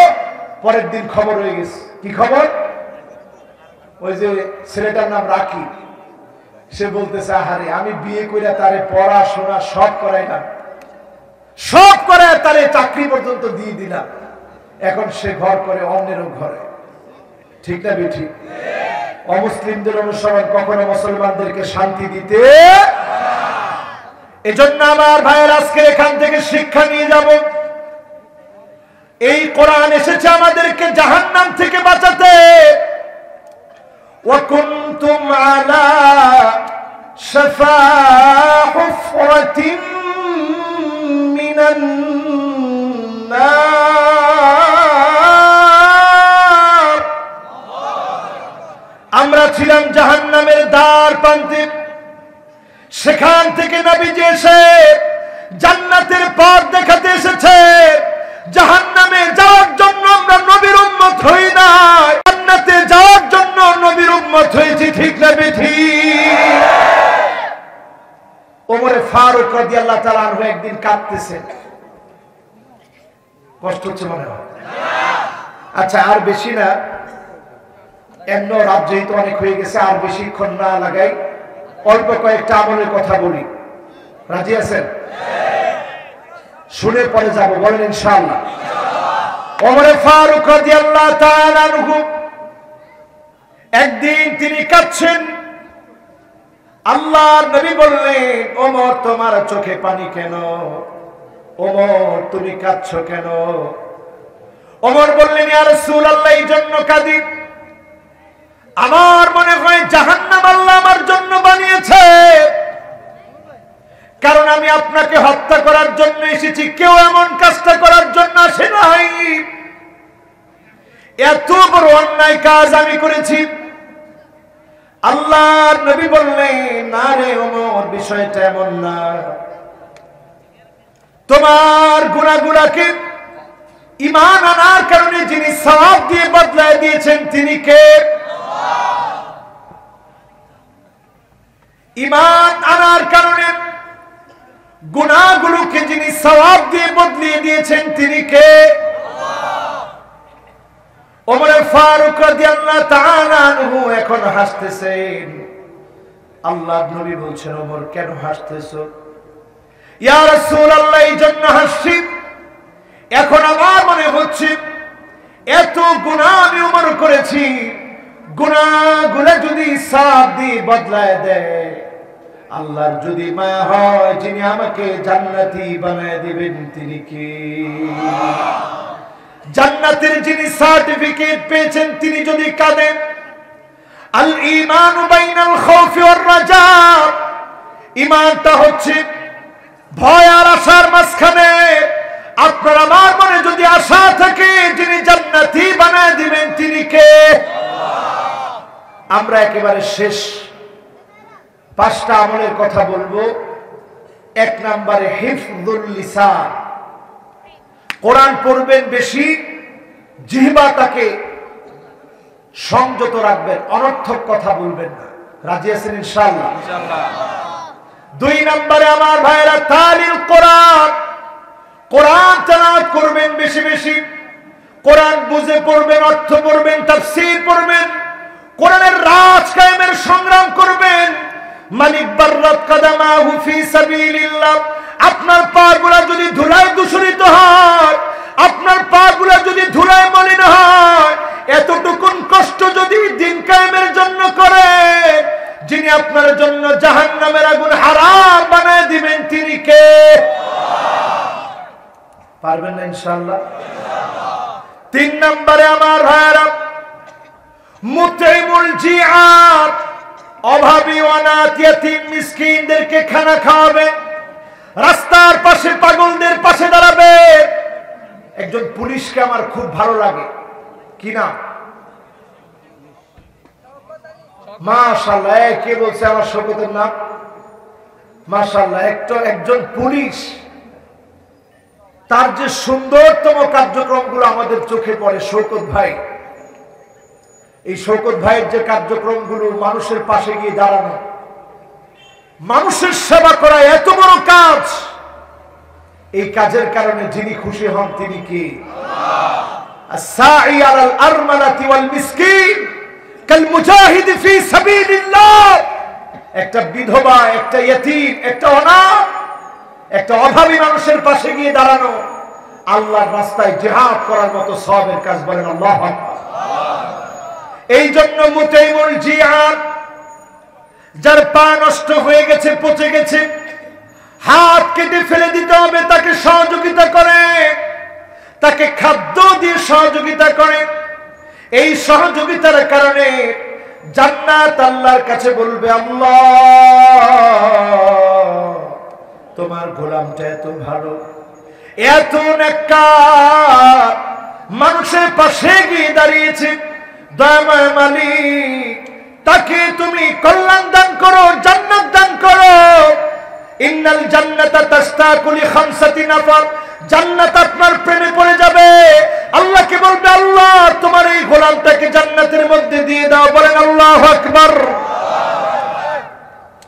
পরের দিন খবর হয়ে গেছে। কি খবর? ওই যে ছেলেটার নাম রাখি, সে বলতেছে আহারে আমি বিয়ে করে তারে পড়াশোনা সব করাইলাম, সব করে তারে চাকরি পর্যন্ত দিয়ে দিলাম, এখন সে ঘর করে অন্যেরও ঘরে, ঠিক না বেঠি? অমুসলিমদের অনুসরণ কখনো মুসলমানদেরকে শান্তি দিতে। এজন্য আমার ভাইয়ের আজকে এখান থেকে শিক্ষা নিয়ে যাব, এই কোরআন এসেছে আমাদেরকে জাহান্নাম থেকে বাঁচাতে। وَكُنْتُمْ عَلَى شَفَا حُفْرَةٍ مِّنَ النَّارِ। আমরা ছিলাম জাহান্নামের দ্বার প্রান্তে, সেখান থেকে নবীজি এসে জান্নাতের পথ দেখাতে এসেছে। জাহান্নামে যাওয়ার জন্য আমরা নবীর উম্মত হই না, জান্নাতে যাওয়ার জন্য নবীর উম্মত হয়েছি, ঠিক না বেঠি? ওমরে ফারুক রাদিয়াল্লাহু তাআলা আনহু একদিন কাঁদতেছেন, কষ্ট হচ্ছে মনে হয়? আচ্ছা আর বেশি না, এমন রাত যেহেতু অনেক হয়ে গেছে, আর বেশিক্ষণ না লাগাই, অল্প কয়েকটা আমলের কথা বলি। রাজি আছেন? শুনে পরে যাব, বলেন ইনশাআল্লাহ। ওমরে ফারুক রাদিয়াল্লাহু তাআলা আনহু একদিন তিনি কাঁদছেন। আল্লাহর নবী বললেন, ওমর তোমার চোখে পানি কেন? ওমর তুমি কাঁদছো কেন? ওমর বললেন, ইয়া রাসূলুল্লাহ এই জন্য কাঁদি, আমার মনে হয় জাহান্নাম আল্লাহ আমার জন্য বানিয়েছে, কারণ আমি আপনাকে হত্যা করার জন্য এসেছি, কেউ এমন কাজটা করার জন্য আসে নাই। এত বড় অন্যায় কাজ আমি করেছি। আল্লাহর নবী বললেন, না রে ওমর, বিষয়টা এমন না, তোমার গুনাহগুলোকে ঈমান আনার কারণে যিনি সওয়াব দিয়ে বদলায় দিয়েছেন তিনি কে? ঈমান আনার কারণে গুনাহগুলোকে যিনি সওয়াব দিয়ে বদলিয়ে দিয়েছেন তিনি কে? ওমর ফারুক রাদিয়াল্লাহু তাআলা আনহু এখন হাসতেছেন। আল্লাহর নবী বলছেন, ওমর কেন হাসতেছো? ইয়া রাসূলুল্লাহ এই জন্য হাসছি, এখন আমার মনে হচ্ছে এত গুনাহ আমি ওমর করেছি, গুনাহগুলো যদি সওয়াব দিয়ে বদলায় দেয়, আল্লাহর যদি মায়া হয়, যিনি আমাকে জান্নাতি বানায় দিবেন তিনি কে? জান্নাতের যিনি সার্টিফিকেট পেয়েছেন তিনি যদি কাঁদেন, আল ঈমানু বাইনাল খাউফি ওয়ার রাজা, ঈমানটা হচ্ছে ভয় আর আশার মাঝখানে। আপনার আমার মনে যদি আশা থাকে যিনি জান্নাতি বানায় দিবেন তিনি কে? আমরা একেবারে শেষ 5টা আমলের কথা বলবো। 1 নম্বরে হিফযুল লিসান, কোরআন পড়বেন বেশি, জিহ্বাটাকে সংযত রাখবেন, অনর্থক কথা বলবেন না। রাজি আছেন ইনশাআল্লাহ? দুই নম্বরে আমার ভাইরা তালিল কোরআন, কোরআন তেলাওয়াত করবেন বেশি বেশি, কোরআন বুঝে পড়বেন, অর্থ পড়বেন, তাফসীর পড়বেন, কোরআনের রাজ কায়েমের সংগ্রাম করবেন। মালিক বাররাত কাদামাহু ফি সাবিলিল্লাহ, আপনার পাগুলা যদি ধুলায় দূষিত হয়, আপনার পাগুলা যদি ধুলায় মলিন হয়, এতটুকুন কষ্ট যদি দিন কায়েমের জন্য করে, যিনি আপনার জন্য জাহান্নামের আগুন হারাম বানায় দিবেন তিনি কে? পারবেন না ইনশাআল্লাহ? তিন নম্বরে আমার ভাইরা মুতঈমুল জিআত, অভাবী অনাথ ইতিম মিসকিনদেরকে খানা খাওয়াবেন, রাস্তার পাশে পাগলদের পাশে দাঁড়াবে। একজন পুলিশকে আমার খুব ভালো লাগে, কি নাম? মাশাআল্লাহ, কে বলছে আমার শওকতের নাম? মাশাআল্লাহ, একজন পুলিশ, তার যে সুন্দরতম কার্যক্রমগুলো আমাদের চোখে পড়ে, শওকত ভাই, এই শওকত ভাইয়ের যে কার্যক্রমগুলো, মানুষের পাশে গিয়ে দাঁড়ানো, মানুষের সেবা করা, এত বড় কাজ, এই কাজের কারণে যিনি খুশি হন তিনি কি? আস-সাঈ আলাল আরমালাতি ওয়াল মিসকিন কাল মুজাহিদ ফি সাবিলিল্লাহ। একটা বিধবা, একটা ইতিম, একটা অনাথ, একটা অভাবী মানুষের পাশে গিয়ে দাঁড়ানো আল্লাহর রাস্তায় জিহাদ করার মতো সওয়াবের কাজ। বলেন আল্লাহু আকবার। এই জন্য মুতঈমুল জিআত, যার পা নষ্ট হয়ে গেছে, পচে গেছে, হাত কেটে ফেলে দিতে হবে, তাকে সহযোগিতা করে, তাকে খাদ্য দিয়ে সহযোগিতা করে। এই সহযোগিতার কারণে জান্নাত আল্লাহর কাছে বলবে, আল্লাহ তোমার গোলামটা এত ভালো, এত নেককার, মানুষের পাশে গিয়ে দাঁড়িয়েছে, দয়াময় মালিক তাকে তুমি কল্যাণ দান করো, জান্নাত দান করো। ইন্নাল জান্নাতা তাশতাকু লি খামসাতি নাফর, জান্নাত আপনার প্রেমে পড়ে যাবে। আল্লাহকে বলবে, আল্লাহ তোমার এই গোলামটাকে জান্নাতের মধ্যে দিয়ে দাও। বলেন আল্লাহু আকবার।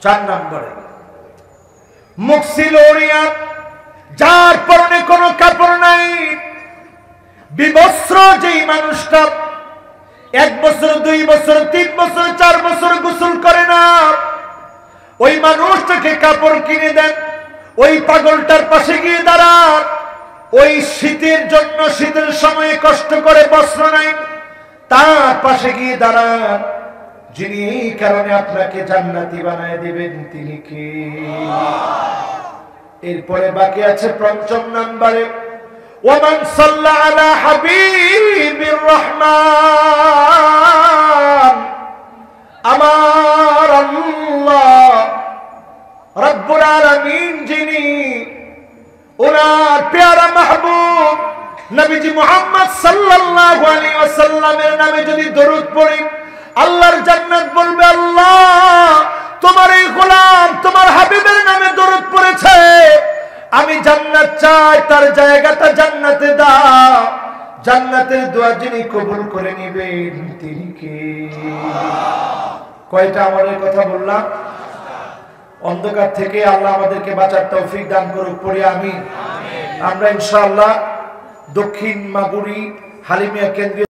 4 নম্বরে মুকসিল ওরিয়া, যার পরনে কোনো কাপড় নাই, বিবস্ত্র যেই মানুষটা 1 বছর, 2 বছর, 3 বছর, 4 বছর গোসল করে না, ওই মানুষটাকে কাপড় কিনে দেন, ওই পাগলটার পাশে গিয়ে দাঁড়ান। ওই শীতের জন্য, শীতের সময়ে কষ্ট করে বস্ত্র নাই, তার পাশে গিয়ে দাঁড়ান, যিনি এই কারণে আপনাকে জান্নাতি বানায় দিবেন তিনি কে? এরপরে বাকি আছে 5 নম্বরে ওয়ামান সাল্লা আলা হাবিবির রহমান, আমার আল্লাহ রব্বুল আলামিন যিনি, ওনার পেয়ারা মাহবুব নবীজি মুহাম্মদ সাল্লাল্লাহু আলাইহি ওয়াসাল্লামের নামে যদি দরুদ পড়ি, আল্লাহর জান্নাত বলবে, আল্লাহ তোমার এই গোলাম তোমার হাবিবের নামে দরুদ পড়েছে, আমি জান্নাত চাই, তার জায়গাটা জান্নাতে দাও। জান্নাতের দোয়া যিনি কবুল করে নেবেন তিনি কে? কয়টা আমাদের কথা বললাম? অন্ধকার থেকে আল্লাহ আমাদেরকে বাঁচার তৌফিক দান করুক, পড়ি আমিন। আমরা ইনশাআল্লাহ দক্ষিণ মাগুরি হালিমিয়া কেন্দ্রীয়